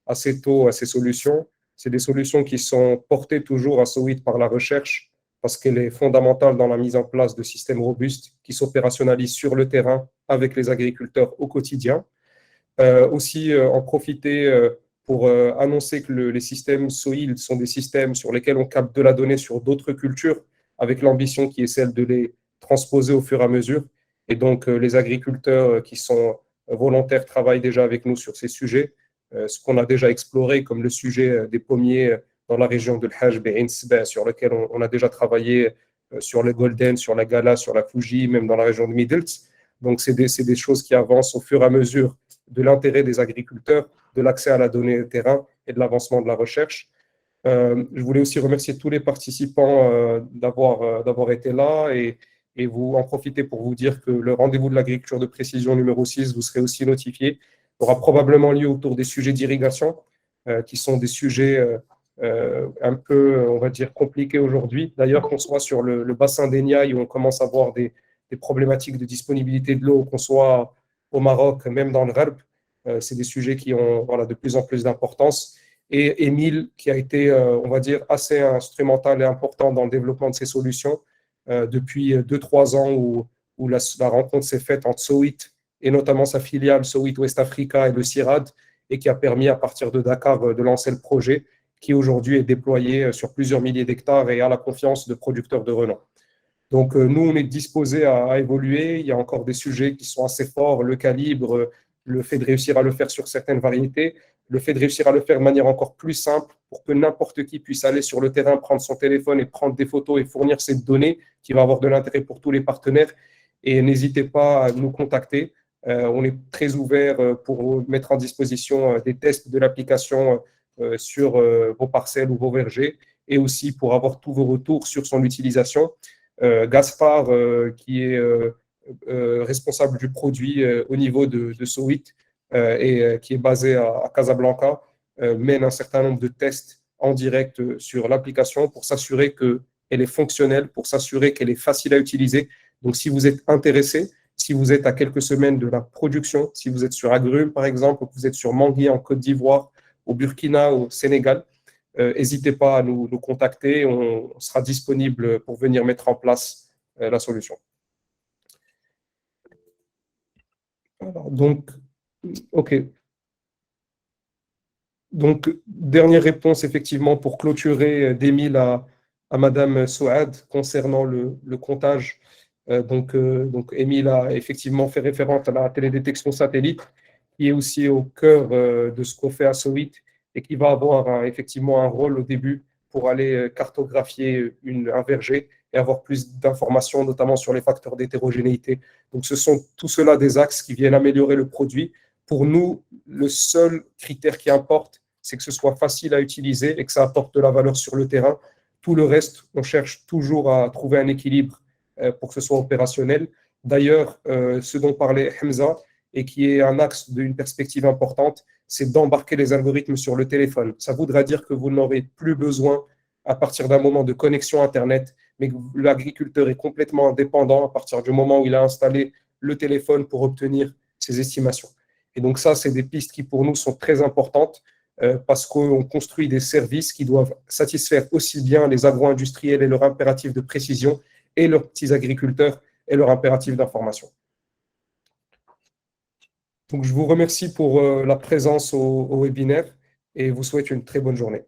assez tôt à ces solutions. C'est des solutions qui sont portées toujours à Sowit par la recherche, parce qu'elle est fondamentale dans la mise en place de systèmes robustes qui s'opérationnalisent sur le terrain avec les agriculteurs au quotidien. Aussi en profiter pour annoncer que les systèmes Soil sont des systèmes sur lesquels on capte de la donnée sur d'autres cultures, avec l'ambition qui est celle de les transposer au fur et à mesure. Et donc, les agriculteurs qui sont volontaires travaillent déjà avec nous sur ces sujets. Ce qu'on a déjà exploré, comme le sujet des pommiers dans la région de l'Hajj, sur lequel on a déjà travaillé sur le Golden, sur la Gala, sur la Fuji, même dans la région de Middle. Donc, c'est des choses qui avancent au fur et à mesure de l'intérêt des agriculteurs, de l'accès à la donnée terrain et de l'avancement de la recherche. Je voulais aussi remercier tous les participants d'avoir été là, et vous en profiter pour vous dire que le rendez-vous de l'agriculture de précision numéro 6, vous serez aussi notifié, aura probablement lieu autour des sujets d'irrigation, qui sont des sujets un peu, on va dire, compliqués aujourd'hui. D'ailleurs, qu'on soit sur le bassin des Niayes, où on commence à avoir des problématiques de disponibilité de l'eau, qu'on soit au Maroc, même dans le Gharb, c'est des sujets qui ont de plus en plus d'importance. Et Émile, qui a été, on va dire, assez instrumental et important dans le développement de ces solutions depuis 2-3 ans, où la rencontre s'est faite entre Sowit et notamment sa filiale Sowit West Africa et le CIRAD, et qui a permis à partir de Dakar de lancer le projet, qui aujourd'hui est déployé sur plusieurs milliers d'hectares et a la confiance de producteurs de renom. Donc, nous, on est disposés à évoluer. Il y a encore des sujets qui sont assez forts, le calibre, le fait de réussir à le faire sur certaines variétés, le fait de réussir à le faire de manière encore plus simple pour que n'importe qui puisse aller sur le terrain, prendre son téléphone et prendre des photos et fournir cette donnée qui va avoir de l'intérêt pour tous les partenaires. Et n'hésitez pas à nous contacter. On est très ouvert pour mettre en disposition des tests de l'application sur vos parcelles ou vos vergers, et aussi pour avoir tous vos retours sur son utilisation. Gaspard, qui est responsable du produit au niveau de Sowit et qui est basé à Casablanca, mène un certain nombre de tests en direct sur l'application pour s'assurer qu'elle est fonctionnelle, pour s'assurer qu'elle est facile à utiliser. Donc, si vous êtes intéressé, si vous êtes à quelques semaines de la production, si vous êtes sur agrumes, par exemple, ou que vous êtes sur manguier en Côte d'Ivoire, au Burkina, au Sénégal, n'hésitez pas à nous contacter. On sera disponible pour venir mettre en place la solution. Alors, donc, OK. Donc, dernière réponse, effectivement, pour clôturer d'Émile à Madame Souad concernant le comptage. Donc, Émile a effectivement fait référence à la télédétection satellite, qui est aussi au cœur de ce qu'on fait à Sowit, et qui va avoir effectivement un rôle au début pour aller cartographier un verger et avoir plus d'informations, notamment sur les facteurs d'hétérogénéité. Donc, ce sont tout cela des axes qui viennent améliorer le produit. Pour nous, le seul critère qui importe, c'est que ce soit facile à utiliser et que ça apporte de la valeur sur le terrain. Tout le reste, on cherche toujours à trouver un équilibre pour que ce soit opérationnel. D'ailleurs, ce dont parlait Hamza, et qui est un axe d'une perspective importante, c'est d'embarquer les algorithmes sur le téléphone. Ça voudra dire que vous n'aurez plus besoin, à partir d'un moment de connexion Internet, mais que l'agriculteur est complètement indépendant à partir du moment où il a installé le téléphone pour obtenir ses estimations. Et donc ça, c'est des pistes qui pour nous sont très importantes parce qu'on construit des services qui doivent satisfaire aussi bien les agro-industriels et leurs impératifs de précision et leurs petits agriculteurs et leurs impératifs d'information. Donc, je vous remercie pour la présence au webinaire et vous souhaite une très bonne journée.